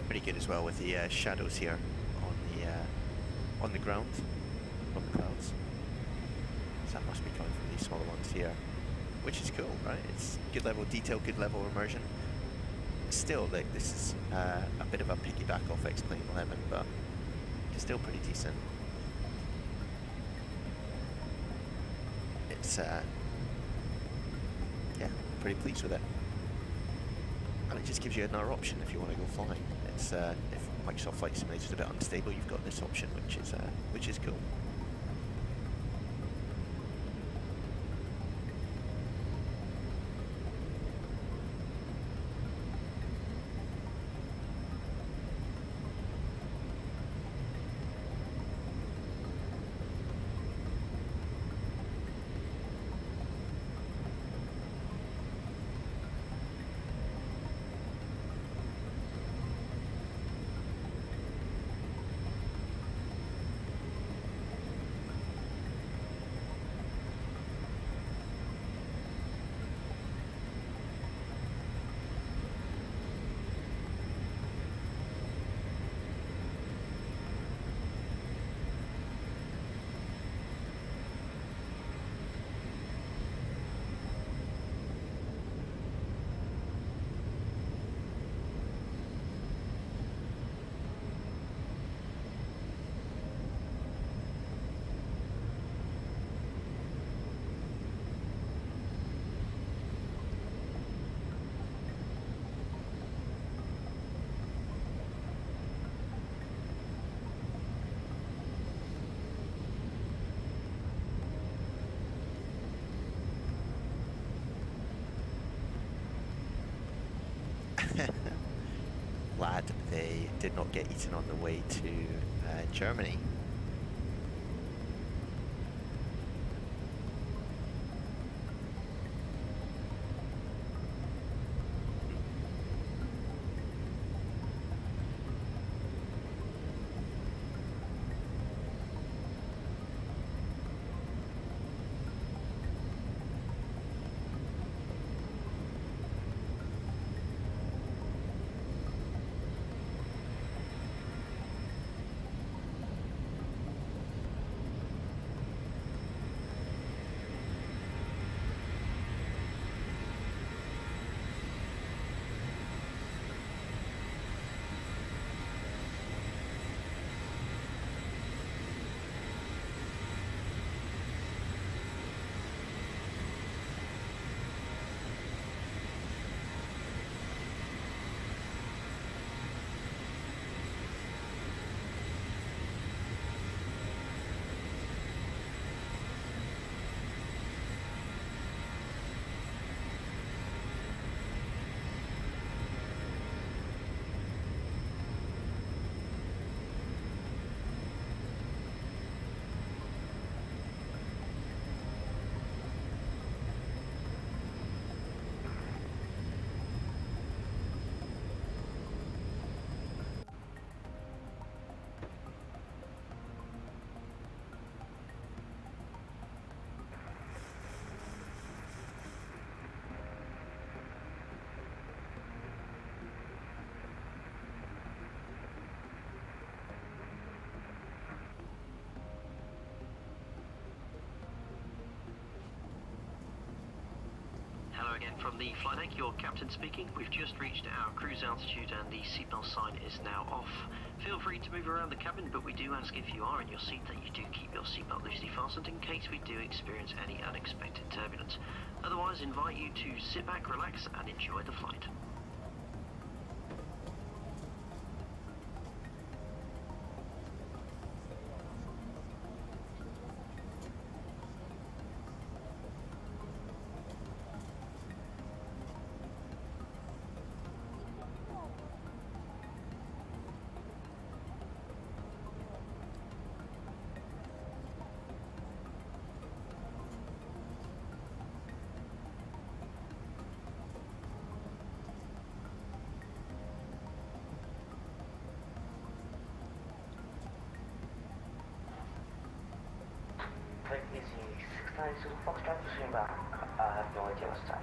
Pretty good as well with the shadows here on the ground from the clouds. So that must be coming from these smaller ones here, which is cool, right? It's good level of detail, good level of immersion. Still, like, this is a bit of a piggyback off X-Plane 11, but it's still pretty decent. It's yeah, pretty pleased with it. And it just gives you another option if you want to go flying. It's if Microsoft Flight Simulator is a bit unstable, you've got this option, which is cool. did not get eaten on the way to Germany. Hello again from the flight deck, your captain speaking. We've just reached our cruise altitude and the seatbelt sign is now off. Feel free to move around the cabin, but we do ask if you are in your seat that you do keep your seatbelt loosely fastened in case we do experience any unexpected turbulence. Otherwise, invite you to sit back, relax and enjoy the flight. Is the 690 Foxtrot pushing back? I have no idea what's that.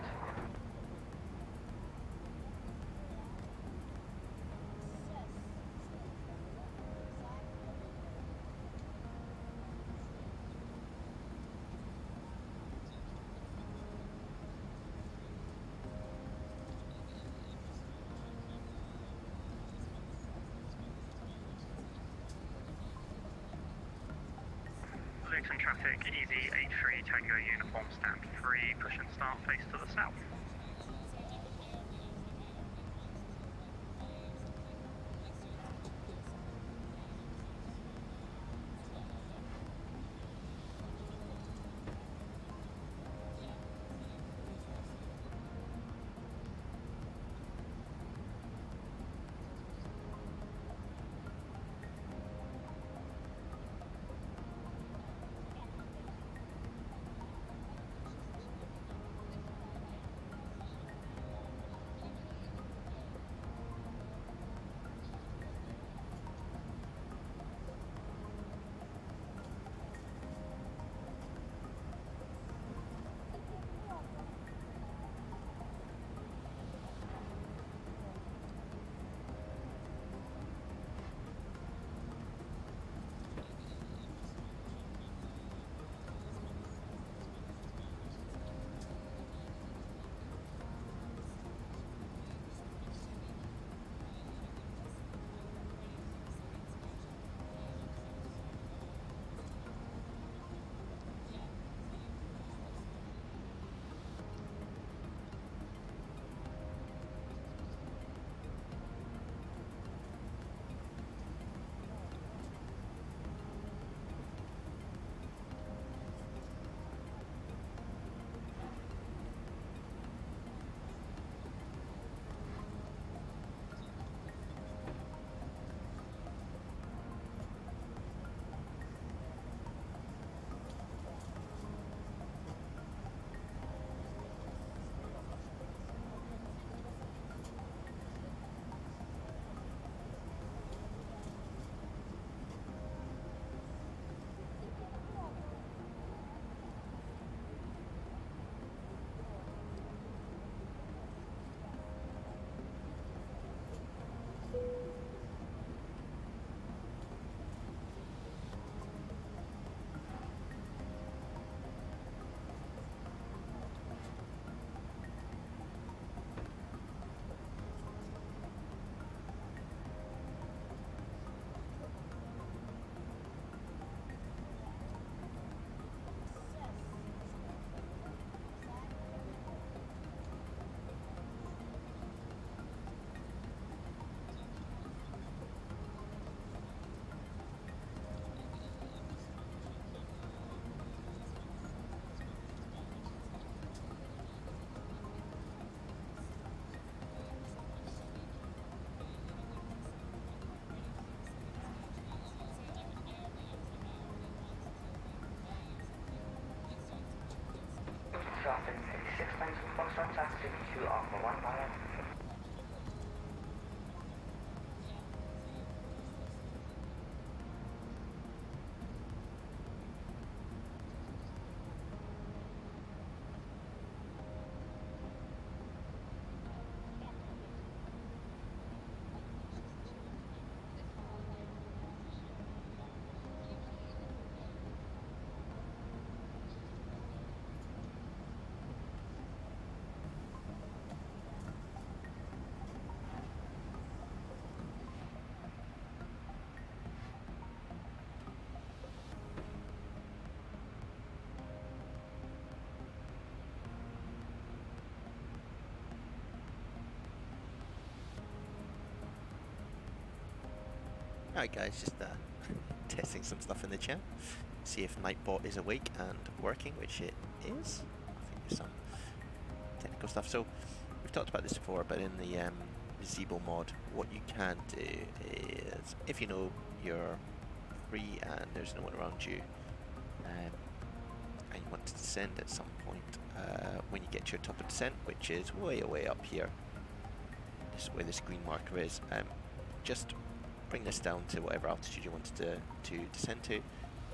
Luton traffic, easy 83 Tango uniform stand 3, push and start face to the south. Charlie Zulu Foxtrot, taxi to Alpha 1 pilot. Alright guys, just testing some stuff in the chat. See if Nightbot is awake and working, which it is. I think there's some technical stuff. So, we've talked about this before, but in the Zibo mod, what you can do is, if you know you're free and there's no one around you, and you want to descend at some point, when you get to your top of descent, which is way up here, this is where this green marker is, just bring this down to whatever altitude you wanted to descend to,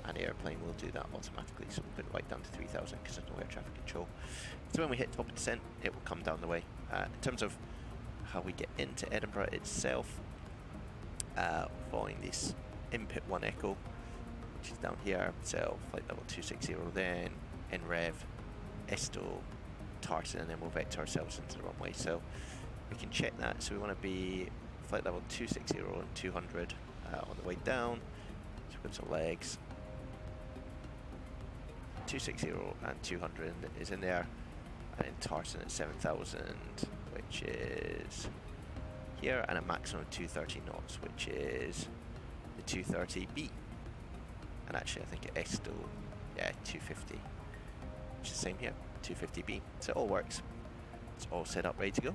and the airplane will do that automatically. So we'll put it right down to 3,000 because there's no air traffic control. So when we hit top of descent, it will come down the way. In terms of how we get into Edinburgh itself, following this input 1 echo, which is down here, so flight level 260, then NREV, Esto, Tartan, and then we'll vector ourselves into the runway. So we can check that. So we want to be flight level 260 and 200 on the way down. So we've got some legs. 260 and 200 is in there, and then Tartan at 7,000, which is here, and a maximum of 230 knots, which is the 230B. And actually, I think at Esto, yeah, 250, which is the same here, 250B. So it all works. It's all set up, ready to go.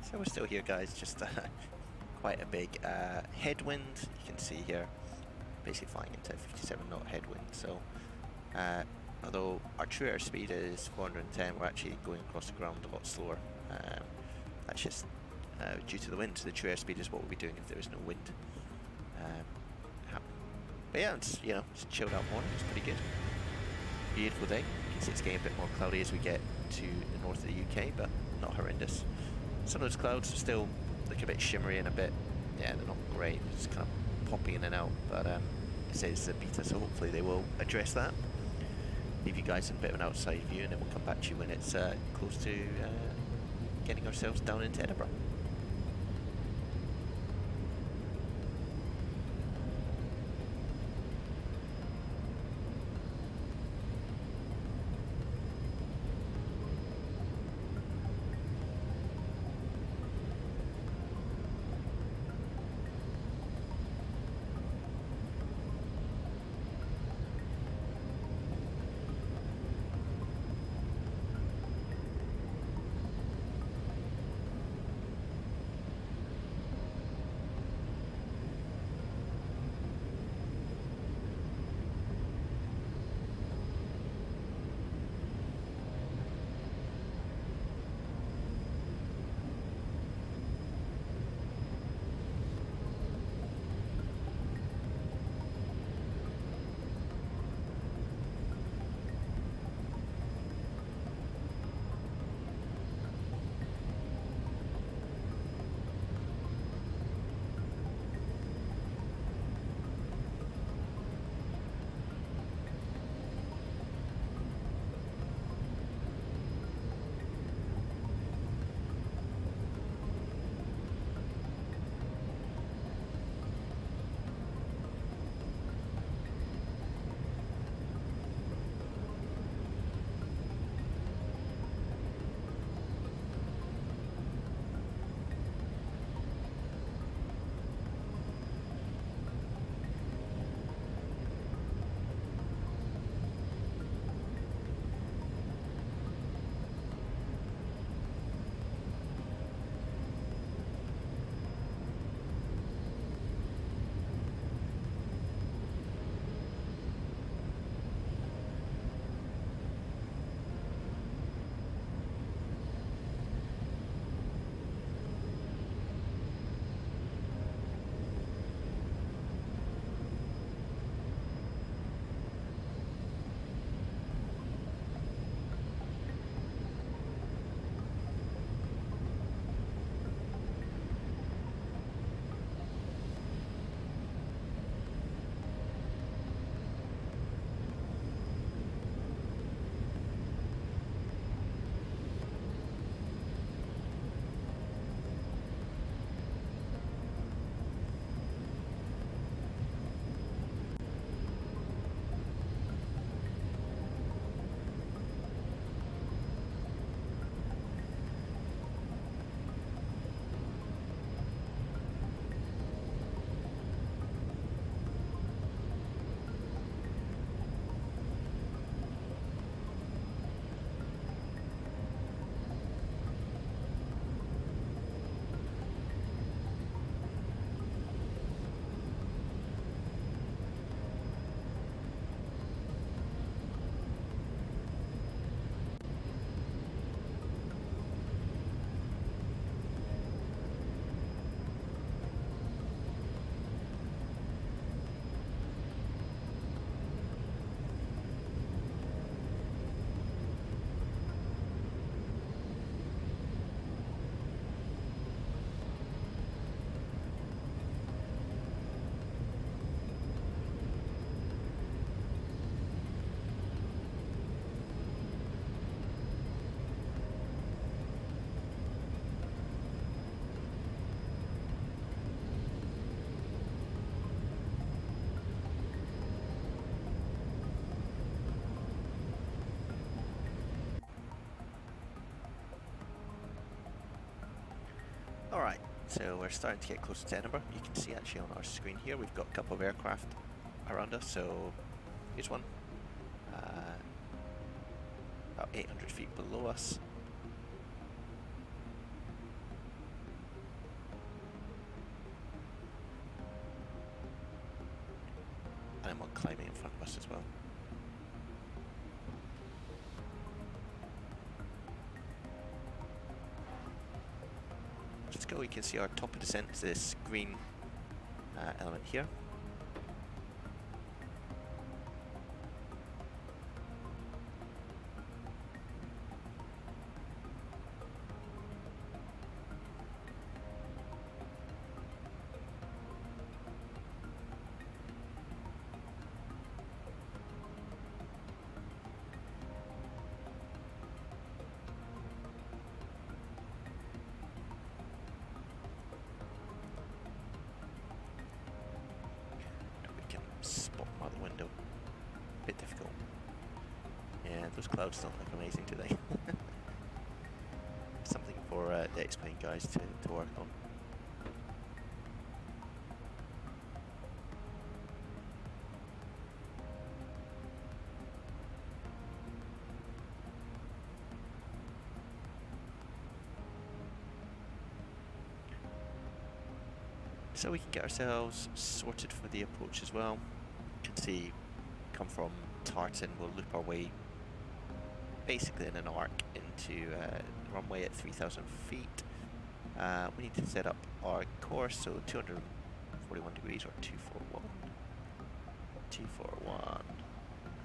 So we're still here, guys, just quite a big headwind. You can see here, basically flying into 57 knot headwind. So although our true airspeed is 410, we're actually going across the ground a lot slower. That's just due to the wind. So the true airspeed is what we'll be doing if there is no wind happening. But yeah, it's, you know, it's a chilled out morning. It's pretty good. Beautiful day. You can see it's getting a bit more cloudy as we get to the north of the UK, but not horrendous. Some of those clouds still look a bit shimmery and a bit, yeah, they're not great. It's kind of popping in and out, but it says the beta, so hopefully they will address that. Leave you guys in a bit of an outside view, and then we'll come back to you when it's close to getting ourselves down into Edinburgh. Alright, so we're starting to get close to Edinburgh. You can see actually on our screen here we've got a couple of aircraft around us, so here's one. About 800 feet below us. someone climbing in front of us as well. Let's go, we can see our top of descent to this green element here. Those clouds don't look amazing, do they? Something for the X-Plane guys to work on. So we can get ourselves sorted for the approach as well. You can see, come from Tartan, we'll loop our way basically in an arc into runway at 3,000 feet. We need to set up our course, so 241 degrees or 241. 241.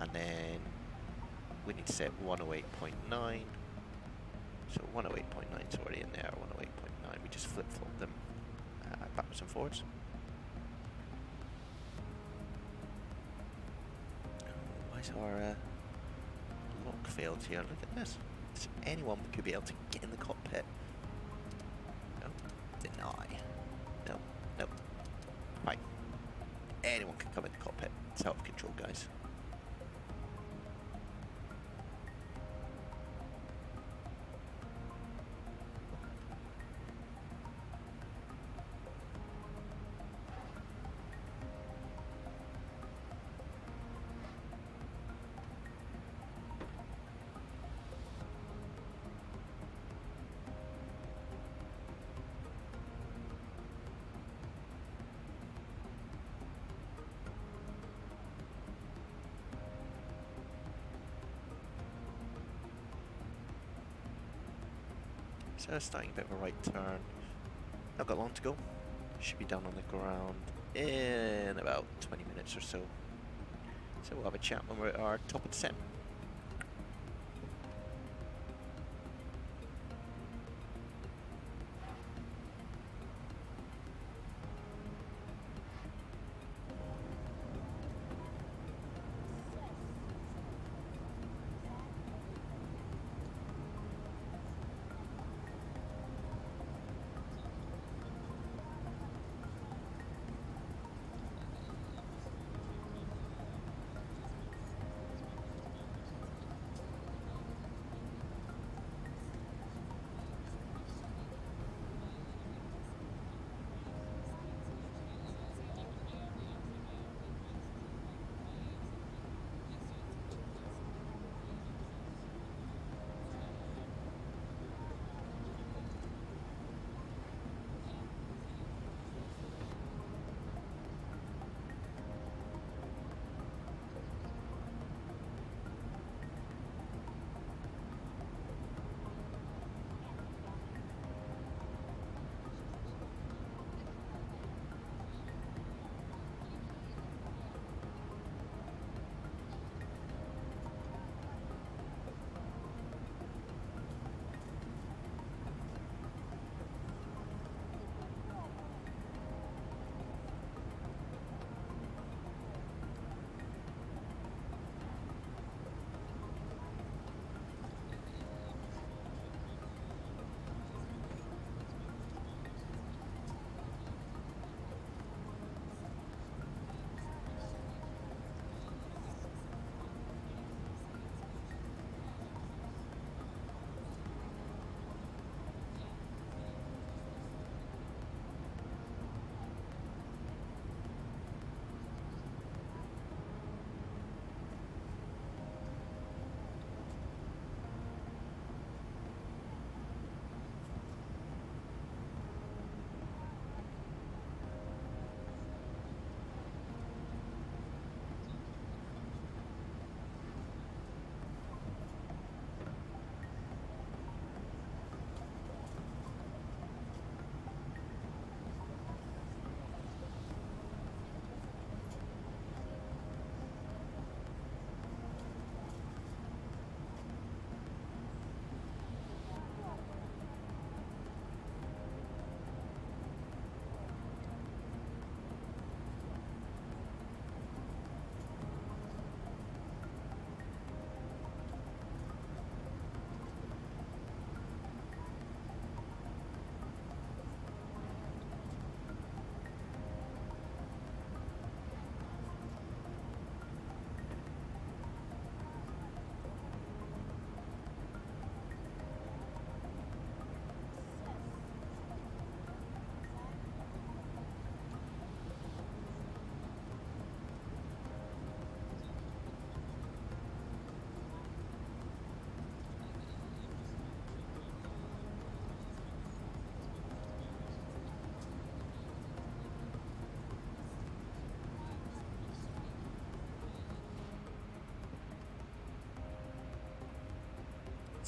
And then we need to set 108.9. So 108.9 is already in there, 108.9. We just flip-flop them backwards and forwards. Why is our lock failed here? Look at this. So anyone could be able to get in the cockpit. No. Deny. No. No. Right. Anyone can come in the cockpit. It's out of control, guys. So starting a bit of a right turn. Not got long to go. Should be down on the ground in about 20 minutes or so. So we'll have a chat when we're at our top of descent.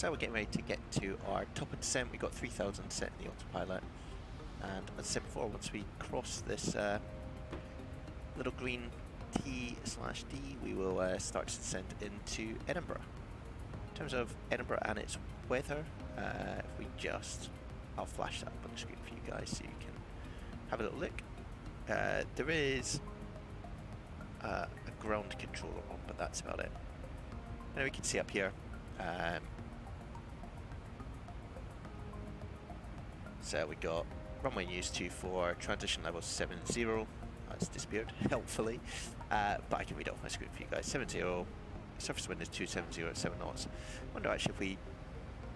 So we're getting ready to get to our top of descent. We've got 3,000 set in the autopilot. And as I said before, once we cross this little green T/D, we will start to descend into Edinburgh. In terms of Edinburgh and its weather, if we just... I'll flash that up on the screen for you guys so you can have a little look. There is a ground controller on, but that's about it. Now we can see up here. So we got runway news 24, transition level 70. That's disappeared, helpfully. But I can read it off my screen for you guys. 70. Surface wind is 270 at 7 knots. Wonder actually if we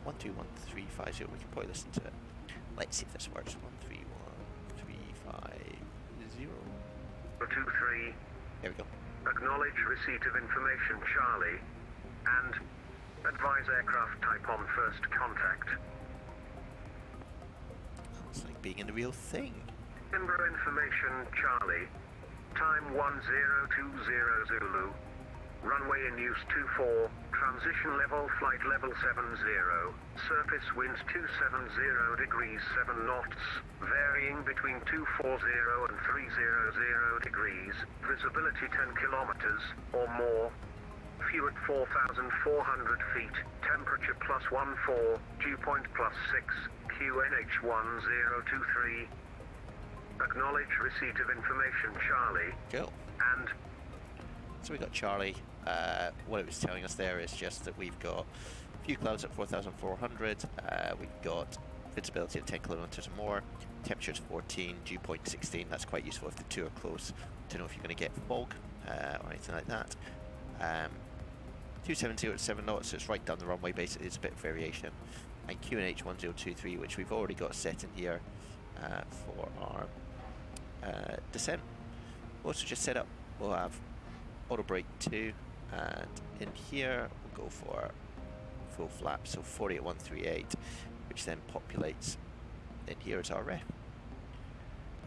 121350, we can probably listen to it. Let's see if this works. 131350. 23. There we go. Acknowledge receipt of information, Charlie, and advise aircraft type on first contact. It's like being in the real thing. Edinburgh information, Charlie. Time 1020 Zulu. Runway in use 24. Transition level, flight level 70. Surface winds 270 degrees 7 knots, varying between 240 and 300 degrees. Visibility 10 kilometers or more. Fuel at 4,400 feet. Temperature +14. Dew point +6. QNH 1023. Acknowledge receipt of information, Charlie. Cool. And so we got Charlie. What it was telling us there is just that we've got a few clouds at 4,400. We've got visibility of 10 kilometers or more. Temperature's 14, dew point 16. That's quite useful if the two are close to know if you're going to get fog or anything like that. 270 at 7 knots, so it's right down the runway. Basically, it's a bit of variation. And QNH 1023, which we've already got set in here for our descent. We'll also just set up. We'll have auto brake 2, and in here we'll go for full flap, so 40 at 138, which then populates in here as our ref.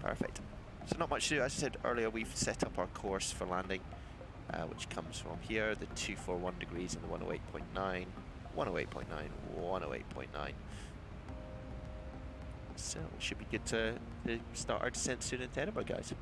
Perfect. So not much to do. As I said earlier, we've set up our course for landing, which comes from here, the 241 degrees and the 108.9, 108.9, 108.9. So it should be good to start our descent soon into Edinburgh, guys.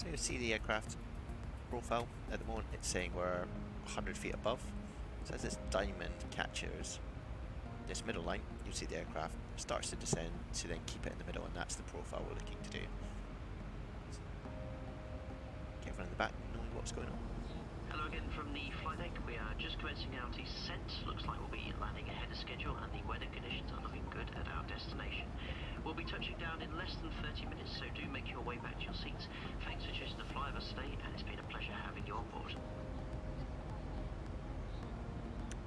So you see the aircraft profile. At the moment it's saying we're 100 feet above. So as this diamond catches this middle line, you'll see the aircraft starts to descend to then keep it in the middle, and that's the profile we're looking to do. Get everyone in the back knowing what's going on. Hello again from the flight deck. We are just commencing our descent. Looks like we'll be landing ahead of schedule and the weather conditions are looking good at our destination. We'll be touching down in less than 30 minutes, so do make your way back to your seats. Thanks for choosing to fly with us today, and it's been a pleasure having you on board.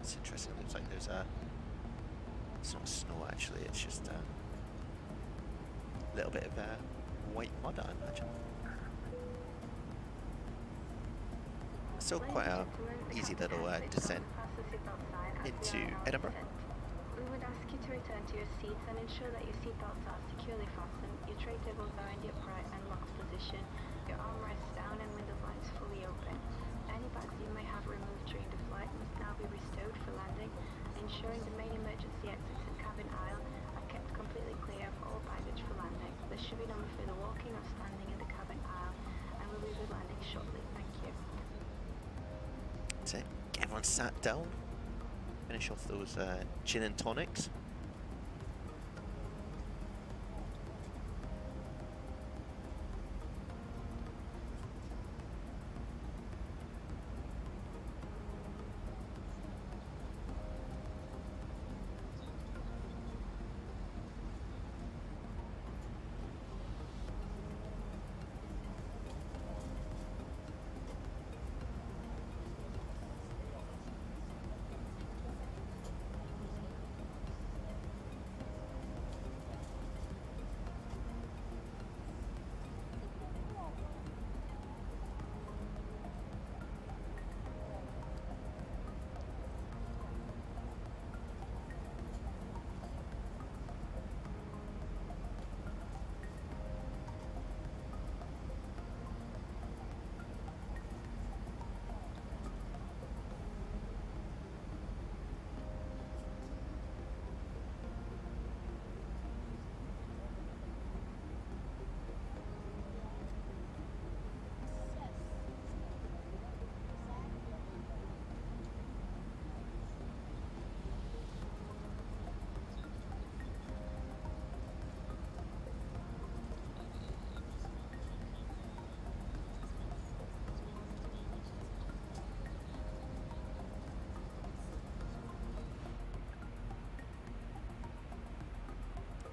It's interesting, it looks like there's a... It's not snow actually, it's just a little bit of white mud, I imagine. Still quite a easy little descent into Edinburgh. We would ask you to return to your seats and ensure that your seatbelts are securely fastened, your tray tables are in the upright and locked position, your armrests down and window blinds fully open. Any bags you may have removed during the flight must now be restowed for landing, ensuring the main emergency exits and cabin aisle are kept completely clear of all baggage for landing. There should be no further walking or standing in the cabin aisle, and we will be landing shortly. Thank you. So everyone sat down. Finish off those gin and tonics.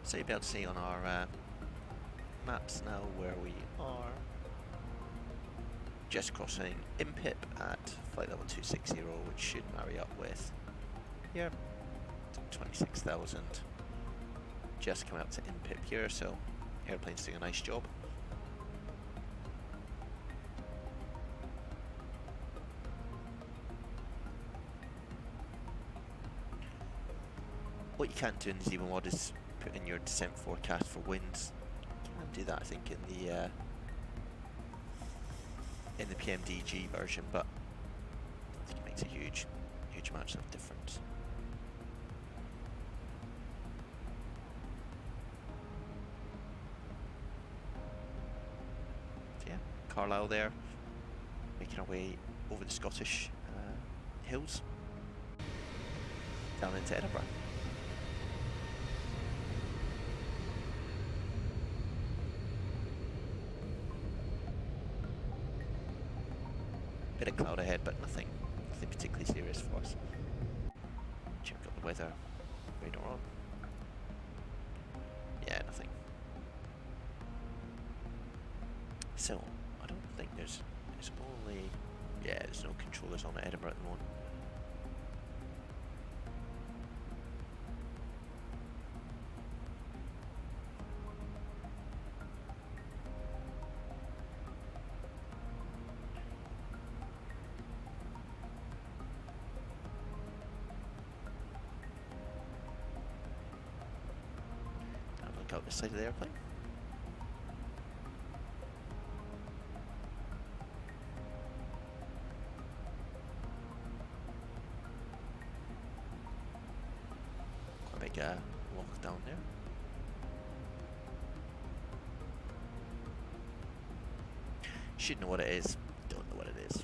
So you'll be able to see on our maps now where we are. Just crossing IMPIP at flight level 260, which should marry up with here, 26,000. Just coming up to IMPIP here, so airplane's doing a nice job. What you can't do in the Zibo Mod is put in your descent forecast for winds. You can do that, I think, in the PMDG version, but I think it makes a huge amount of difference. So yeah, Carlisle there, making our way over the Scottish hills down into Edinburgh. Bit of cloud ahead, but nothing particularly serious for us. Check out the weather radar on. Yeah, nothing. So I don't think there's only there's no controllers on at Edinburgh at the moment. Out this side of the airplane. Quite a big lock down there. Should know what it is. Don't know what it is.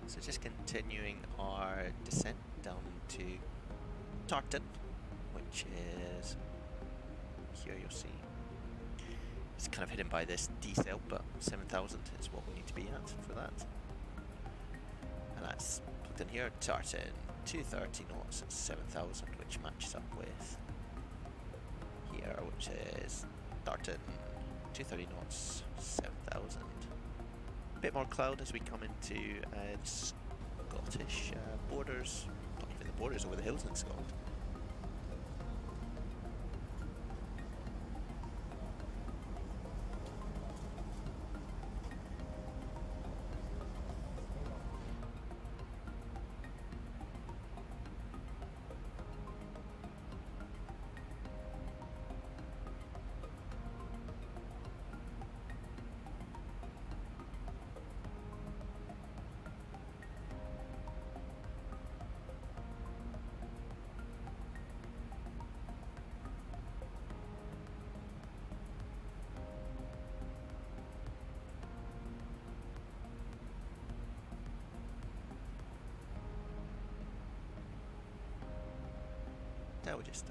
So just continuing our descent down to Tartan, which is here. You'll see it's kind of hidden by this decel, but 7,000 is what we need to be at for that. And that's plugged in here. Tartan 230 knots at 7,000, which matches up with there, which is starting 230 knots, 7,000. A bit more cloud as we come into Scottish borders, not even the borders, over the hills in Scotland. I would just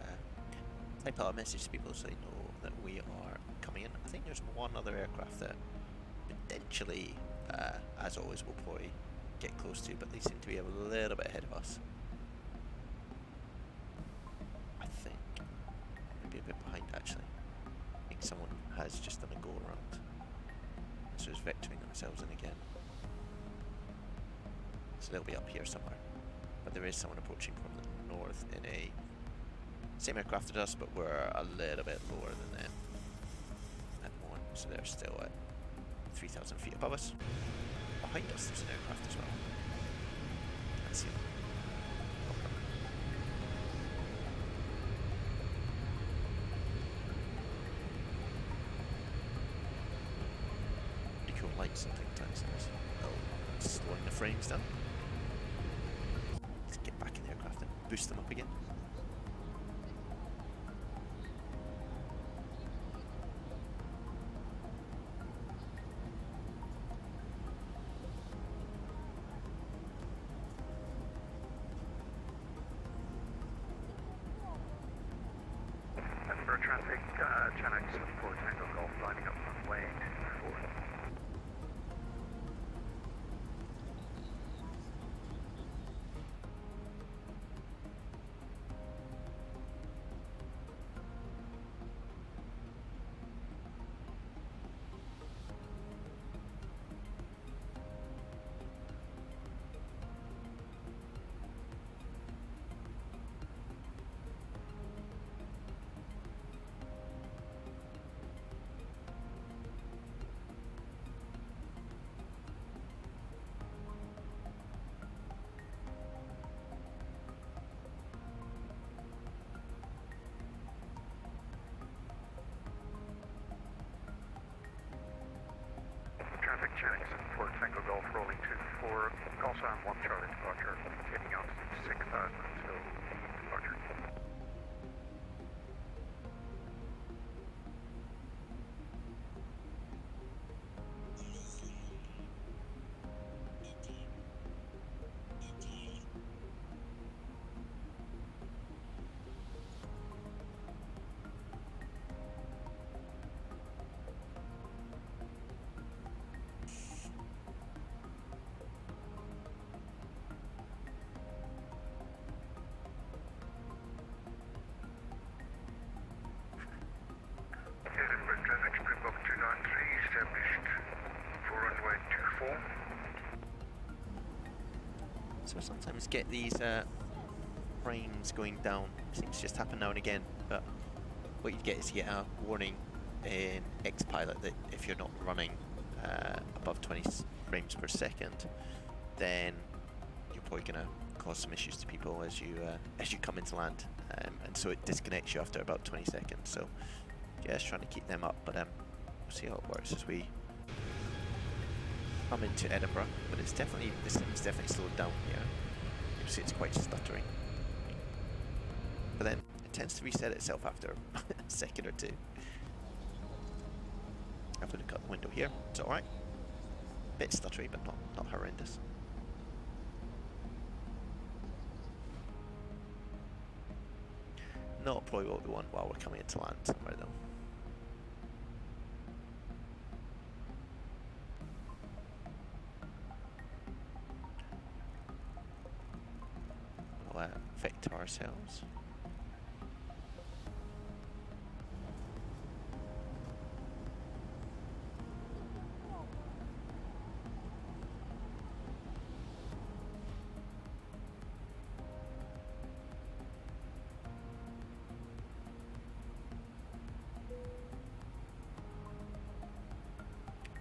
type out a message to people so they know that we are coming in. I think there's one other aircraft that potentially, as always, we'll probably get close to, but they seem to be a little bit ahead of us. I think maybe a bit behind actually. I think someone has just done a go around, so is vectoring themselves in again. So they'll be up here somewhere, but there is someone approaching from the north in a same aircraft as us, but we're a little bit lower than them at the moment, so they're still at 3,000 feet above us. Behind us there's an aircraft as well. Let's see. Pretty cool lights and things like this. Oh, slowing the frames down. Let's get back in the aircraft and boost them up again. Edinburgh traffic, Channel 74 Tango Golf lining up runway 24. Traffic Channel 74 Tango Golf rolling 24, also on 1 Charlie departure, taking out 6,000 until departure. Edinburgh traffic Springbok 293 established for runway 24. So I sometimes get these frames going down. Seems to just happen now and again, but what you get is you get a warning in Xpilot that if you're not running above 20 frames per second, then you're probably going to cause some issues to people as you come into land, and so it disconnects you after about 20 seconds. So just trying to keep them up, but we'll see how it works as we come into Edinburgh. But it's definitely, this thing's definitely slowed down here. You'll see it's quite stuttering, but then it tends to reset itself after a second or two. Have a look out the window here. It's alright. Bit stuttery, but not horrendous. Not probably what we want while we're coming into land somewhere though. We'll vector ourselves.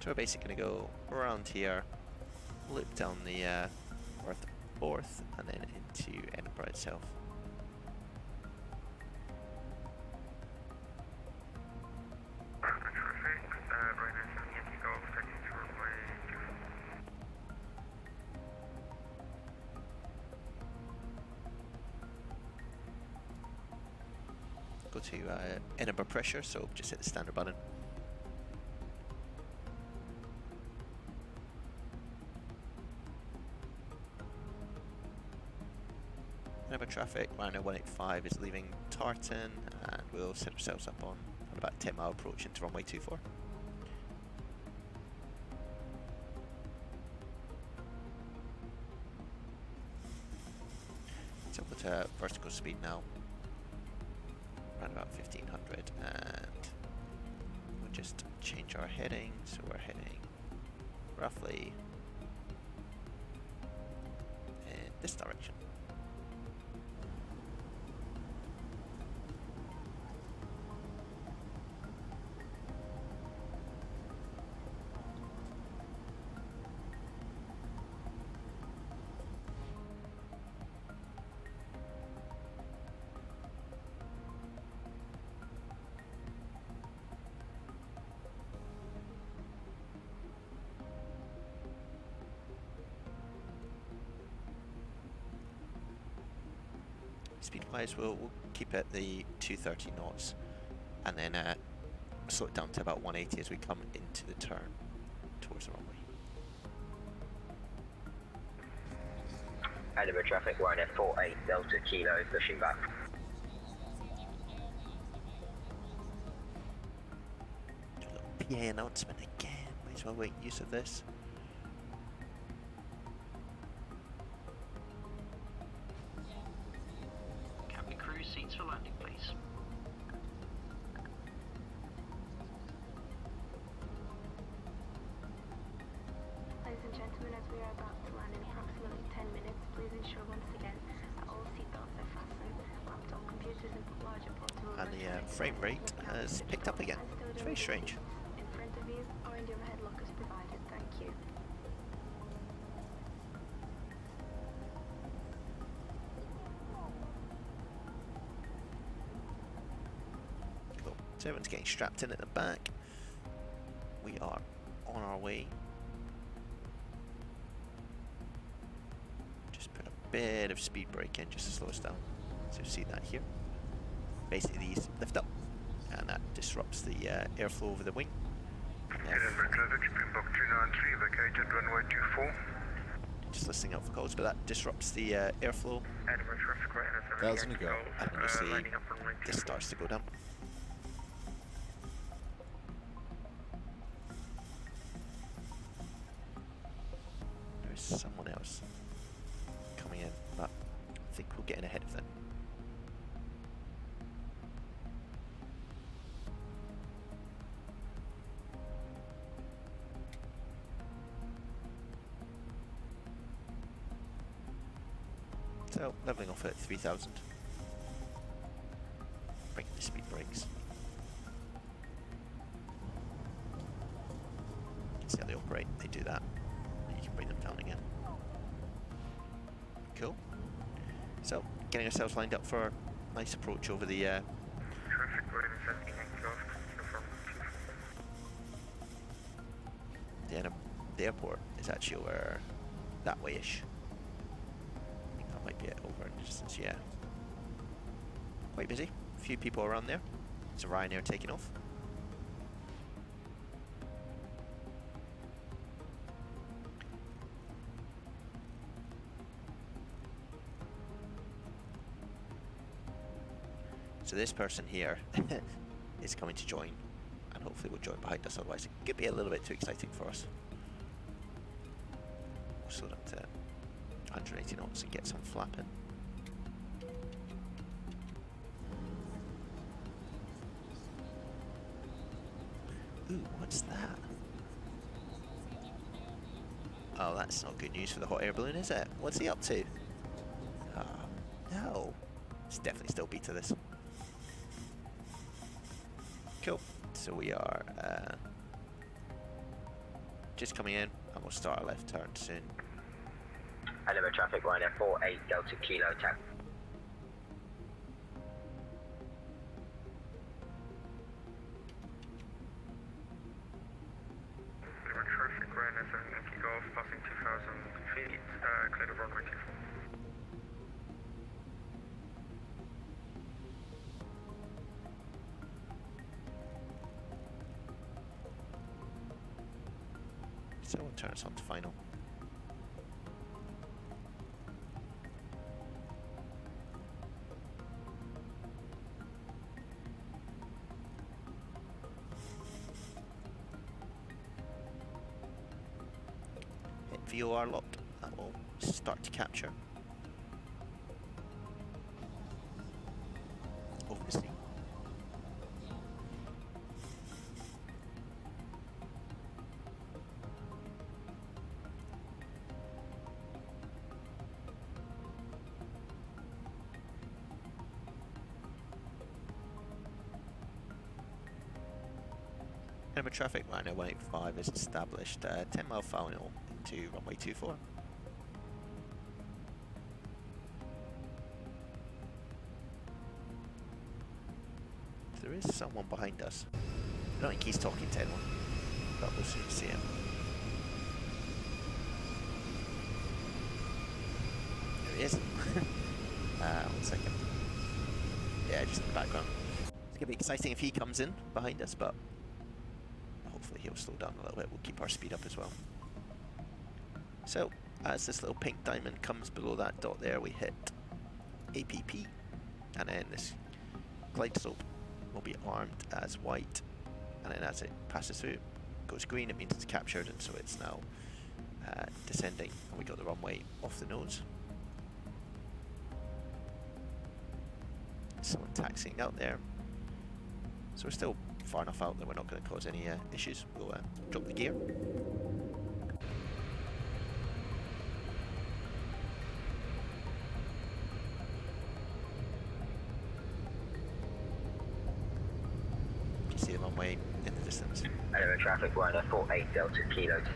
So we're basically going to go around here, loop down the Forth, and then into Edinburgh itself. Go to Edinburgh pressure, so just hit the standard button. Edinburgh traffic, Ryanair 185 is leaving Tartan, and we'll set ourselves up on about a 10-mile approach into runway 24. So we'll go to vertical speed now, around about 1500, and we'll just change our heading, so we're heading roughly in this direction. Speed-wise, we'll keep it the 230 knots, and then slow it down to about 180 as we come into the turn towards the runway. Edinburgh traffic, Ryanair 48 Delta Kilo, pushing back. Do a little PA announcement again, might as well make use of this. Seats for landing, please. Ladies and gentlemen, as we are about to land in approximately 10 minutes, please ensure once again that all seatbelts are fastened, laptop computers and larger portable... And the frame rate has picked up again. It's very strange. In front of you or in the overhead lockers provided. Thank you. So everyone's getting strapped in at the back. We are on our way. Just put a bit of speed brake in just to slow us down. So you see that here. Basically these lift up, and that disrupts the airflow over the wing. Edinburgh traffic, Springbok 293, vacated runway 24. Just listening out for calls, but that disrupts the airflow. Edinburgh traffic, Ryanair 1,000 to go. And you see this starts to go down. Someone else coming in, but I think we'll get in ahead of them. So, leveling off at 3000. Breaking the speed brakes. You can see how they operate, they do that. You can bring them down again. Cool. So, getting ourselves lined up for a nice approach over the traffic going 17 the airport is actually over that way-ish. I think that might be it over in the distance, yeah. Quite busy. A few people around there. It's a Ryanair taking off. So this person here is coming to join, and hopefully will join behind us, otherwise it could be a little bit too exciting for us. We'll slow down to 180 knots and get some flapping. Ooh, what's that? Oh, that's not good news for the hot air balloon, is it? What's he up to? No. It's definitely still beta this. Cool. So we are just coming in, and we'll start a left turn soon. Edinburgh traffic liner 48 Delta Kilo 10. Edinburgh traffic liner 7 Yankee Golf, passing 2,000 feet, clear to runway 24. So we'll turn us on to final. Hit VOR locked, that will start to capture. Over the sea. Edinburgh traffic liner 185 is established, 10 mile final into runway 24. There is someone behind us. I don't think he's talking to anyone, but we'll soon see him. There he is. 1 second. Yeah, just in the background. It's going to be exciting if he comes in behind us, but hopefully he'll slow down a little bit. We'll keep our speed up as well. So, as this little pink diamond comes below that dot there, we hit APP, and then this glide slope will be armed as white, and then as it passes through, it goes green, it means it's captured, and so it's now descending, and we got the runway off the nose. Someone taxiing out there, so we're still far enough out that we're not going to cause any issues. We'll drop the gear. You see the runway in the distance. Edinburgh traffic liner 48 Delta Kilo 10.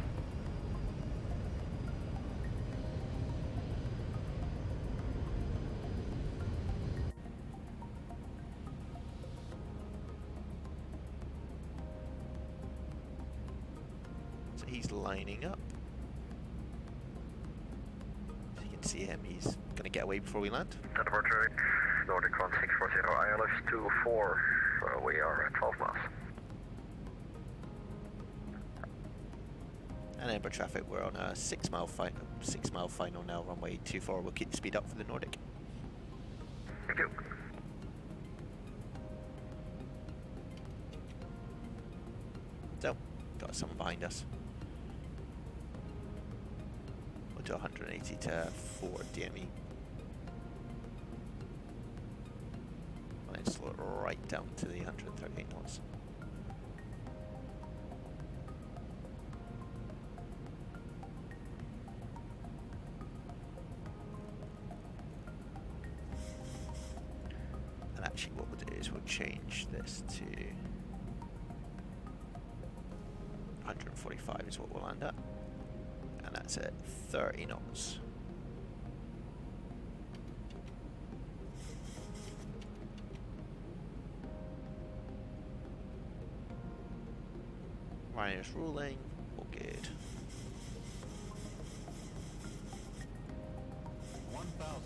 He's lining up. As you can see him, he's going to get away before we land. Edinburgh traffic, Nordic 1640, ILS 24, we are at 12 miles. And Edinburgh traffic, we're on a 6 mile final now, runway 24. We'll keep the speed up for the Nordic. Thank you. So, got someone behind us. To 180 to 4 DME. And then slow it right down to the 138 knots. And actually what we'll do is we'll change this to 145 is what we'll land at. And that's at 30 knots. Ryanair's rolling, all good. 1,000.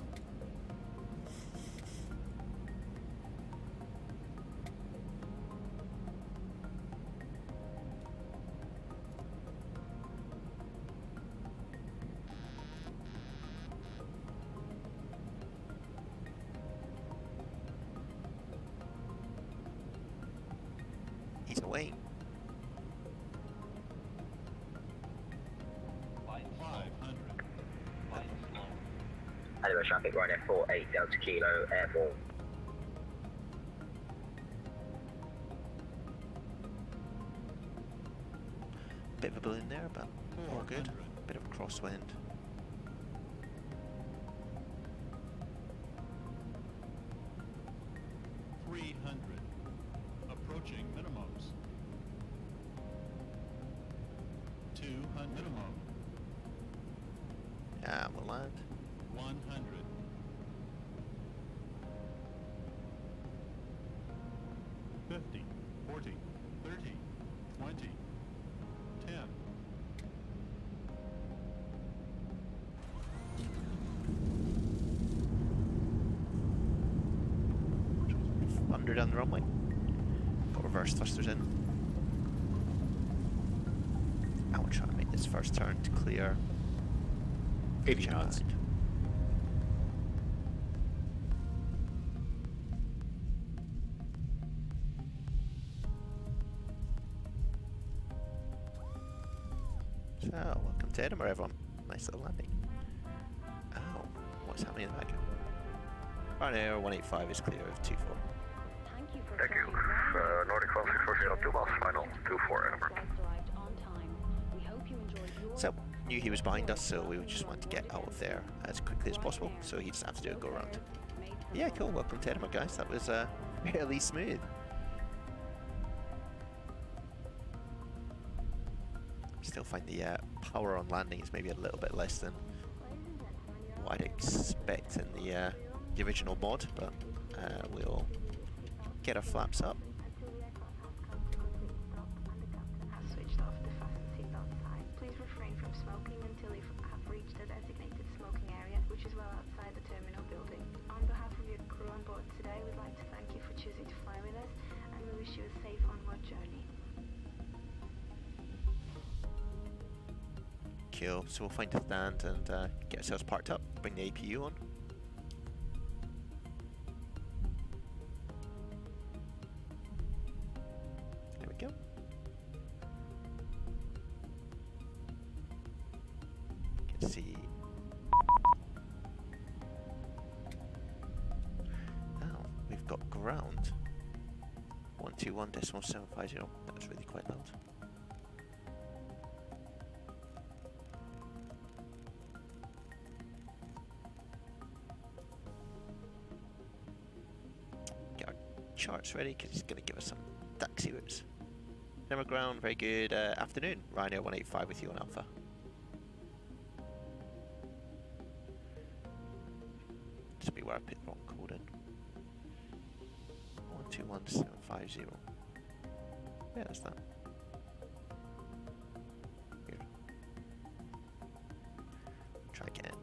He's away. 500. Edinburgh traffic liner 48 Delta Kilo Airborne. Bit of a balloon there, but all good. Bit of a crosswind. Approaching minimums. 200. 500 minimum. Yeah, we'll land. 100. 50, 40, 30, 20, 10. Under down the runway. Got reverse thrusters in. I will try and make this first turn to clear 80 knots. So, welcome to Edinburgh, everyone. Nice little landing. Oh, what's happening in the back? Ryanair 185 is clear of 24. Thank you. Nordic 1640, 2 miles final, 24 Edinburgh. So, knew he was behind us, so we just wanted to get out of there as quickly as possible, so he doesn't have to do a go around. Yeah, cool. Welcome to Edinburgh, guys. That was fairly smooth. Still find the power on landing is maybe a little bit less than what I'd expect in the original mod, but we'll get our flaps up. Please refrain from smoking until you have reached the designated smoking area, which is well outside the terminal building. On behalf of your crew on board today, we'd like to thank you for choosing to fly with us, and we wish you a safe onward journey. Cool, so we'll find a stand and get ourselves parked up, bring the APU on. There we go. You can see. Now we've got ground 121.750. That's really quite loud. Charts ready because he's going to give us some taxi routes. Number ground, very good afternoon. Ryanair 185 with you on Alpha. Just beware I put the wrong code in. 121750. Yeah, that's that. Here. Try again.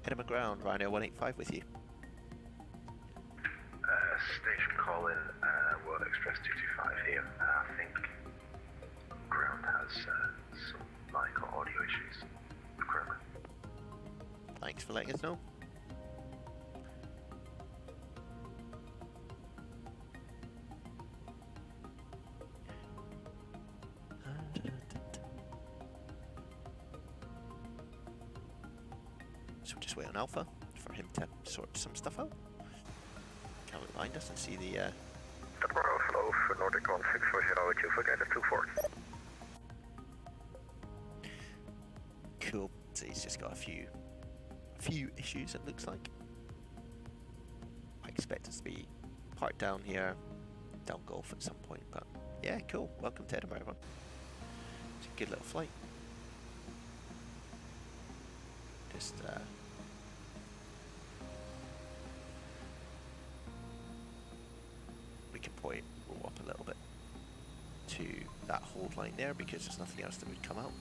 Edinburgh ground, Ryanair 185 with you. Station call in, World Express 225 here. I think ground has some mic or audio issues. Currently. Thanks for letting us know. So we'll just wait on Alpha for him to sort some stuff out. Can look behind us and see the Tomorrow flow for Nordic 1640 with you for Gatwick 24. Cool. So he's just got a few issues, it looks like. I expect us to be parked down here, down Gulf at some point, but yeah, cool. Welcome to Edinburgh, everyone. It's a good little flight. Just we can probably roll up a little bit to that hold line there because there's nothing else that would come out.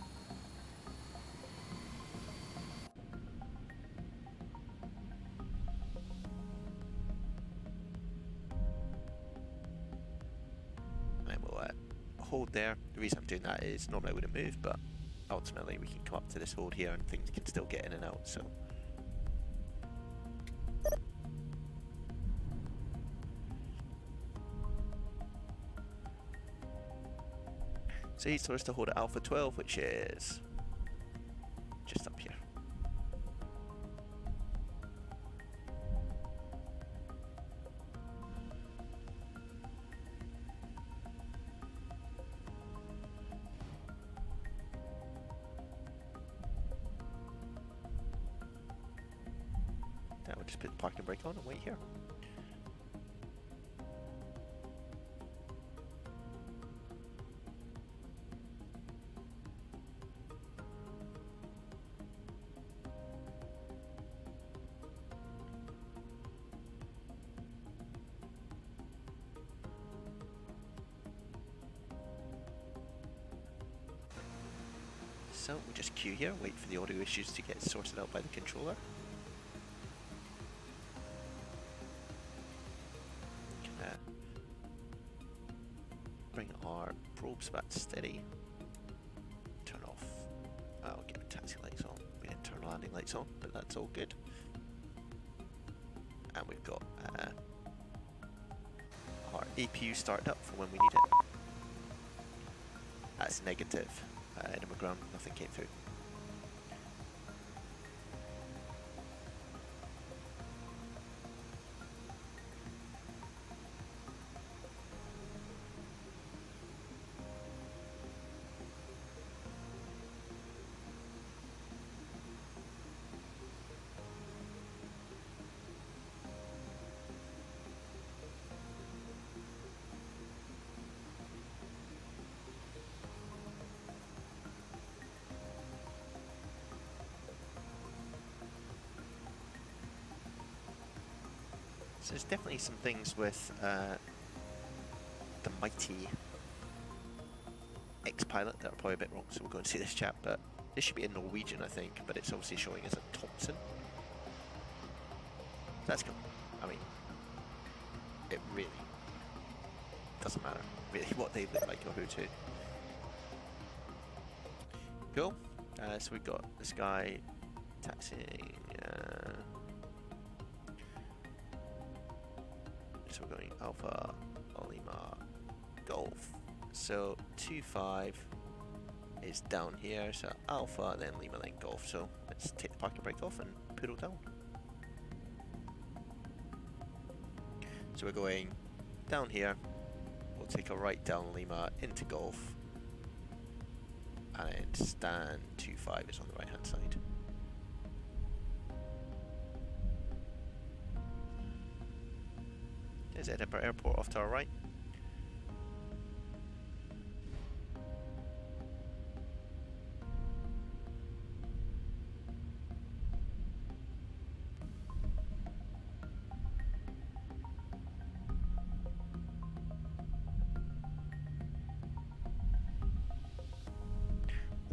And we'll hold there. The reason I'm doing that is normally I would have moved, but ultimately we can come up to this hold here and things can still get in and out, so. So he's told us to hold at Alpha 12, which is just up here. Now we'll just put the parking brake on and wait here. So we'll just queue here, wait for the audio issues to get sorted out by the controller. Bring our probes back to steady. Turn off. I'll get the taxi lights on. We didn't turn landing lights on, but that's all good. And we've got our APU started up for when we need it. That's negative. Edinburgh ground, nothing came through. So there's definitely some things with the mighty X-Pilot that are probably a bit wrong, so we'll go and see this chap, but this should be in Norwegian, I think, but it's obviously showing as a Thompson. That's cool. I mean, it really doesn't matter, really, what they look like or who to. Cool. So we've got this guy taxiing. So we're going Alpha, Lima, Golf. So 2-5 is down here. So Alpha, then Lima, then Golf. So let's take the parking brake off and poodle down. So we're going down here. We'll take a right down Lima into Golf. And then stand 2-5 is on the right hand side. There's Edinburgh Airport off to our right.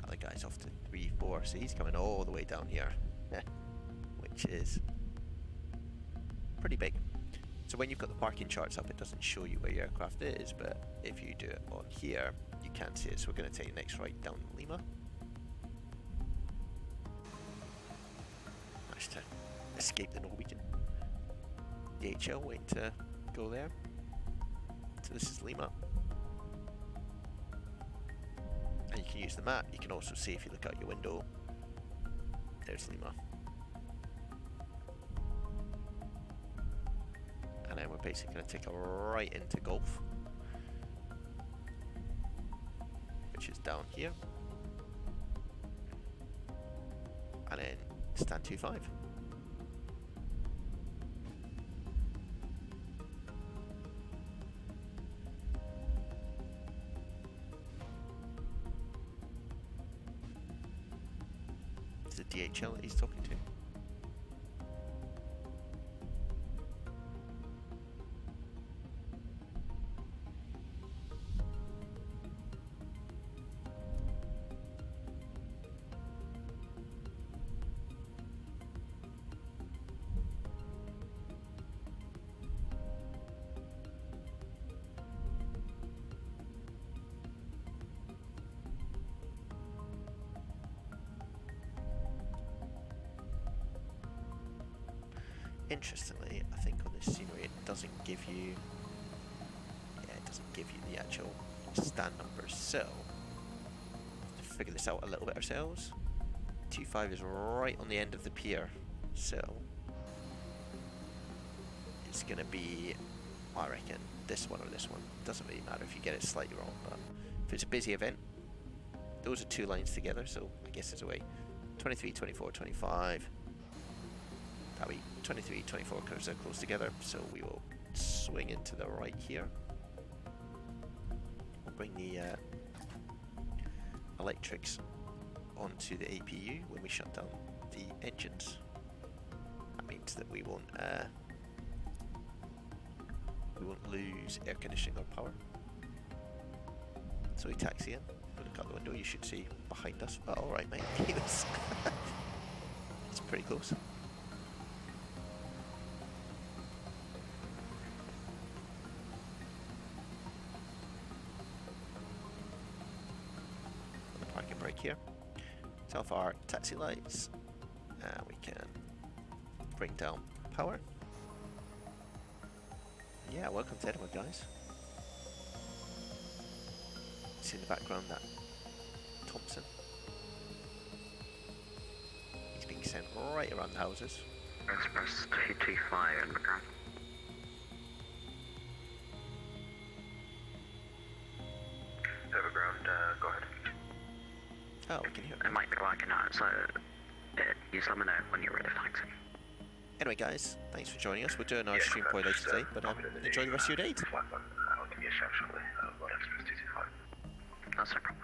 That guy's off to 3-4, so he's coming all the way down here, which is pretty big. So when you've got the parking charts up, it doesn't show you where your aircraft is, but if you do it on here, you can see it. So we're going to take the next right down Lima. Managed to escape the Norwegian. DHL waiting to go there. So this is Lima. And you can use the map. You can also see if you look out your window, there's Lima. And then we're basically going to take a right into Golf, which is down here, and then stand 2-5. It's the DHL that he's talking to. Interestingly, I think on this scenery it doesn't give you, the actual stand numbers, so to figure this out a little bit ourselves, 2-5 is right on the end of the pier, so it's going to be, I reckon, this one or this one. Doesn't really matter if you get it slightly wrong, but if it's a busy event, those are two lines together, so I guess there's a way. 23, 24, 25. That'll be 23, 24 curves are close together, so we will swing into the right here. We'll bring the electrics onto the APU when we shut down the engines. That means that we won't lose air conditioning or power. So we taxi in, put a Look out the window, you should see behind us. Oh, alright, mate. It's pretty close. The parking brake here. Turn off our taxi lights. We can bring down power. Yeah, welcome to Edinburgh, guys. See in the background that Thompson. He's being sent right around the houses. Express 225 in background. Overground, go ahead. Oh, we can hear It might be working out, so just let me know when you're ready for taxi. Anyway, guys, thanks for joining us. We're doing our stream point later today, but enjoy the rest of your day. I'll give you a shout shortly. Express 225. That's no problem.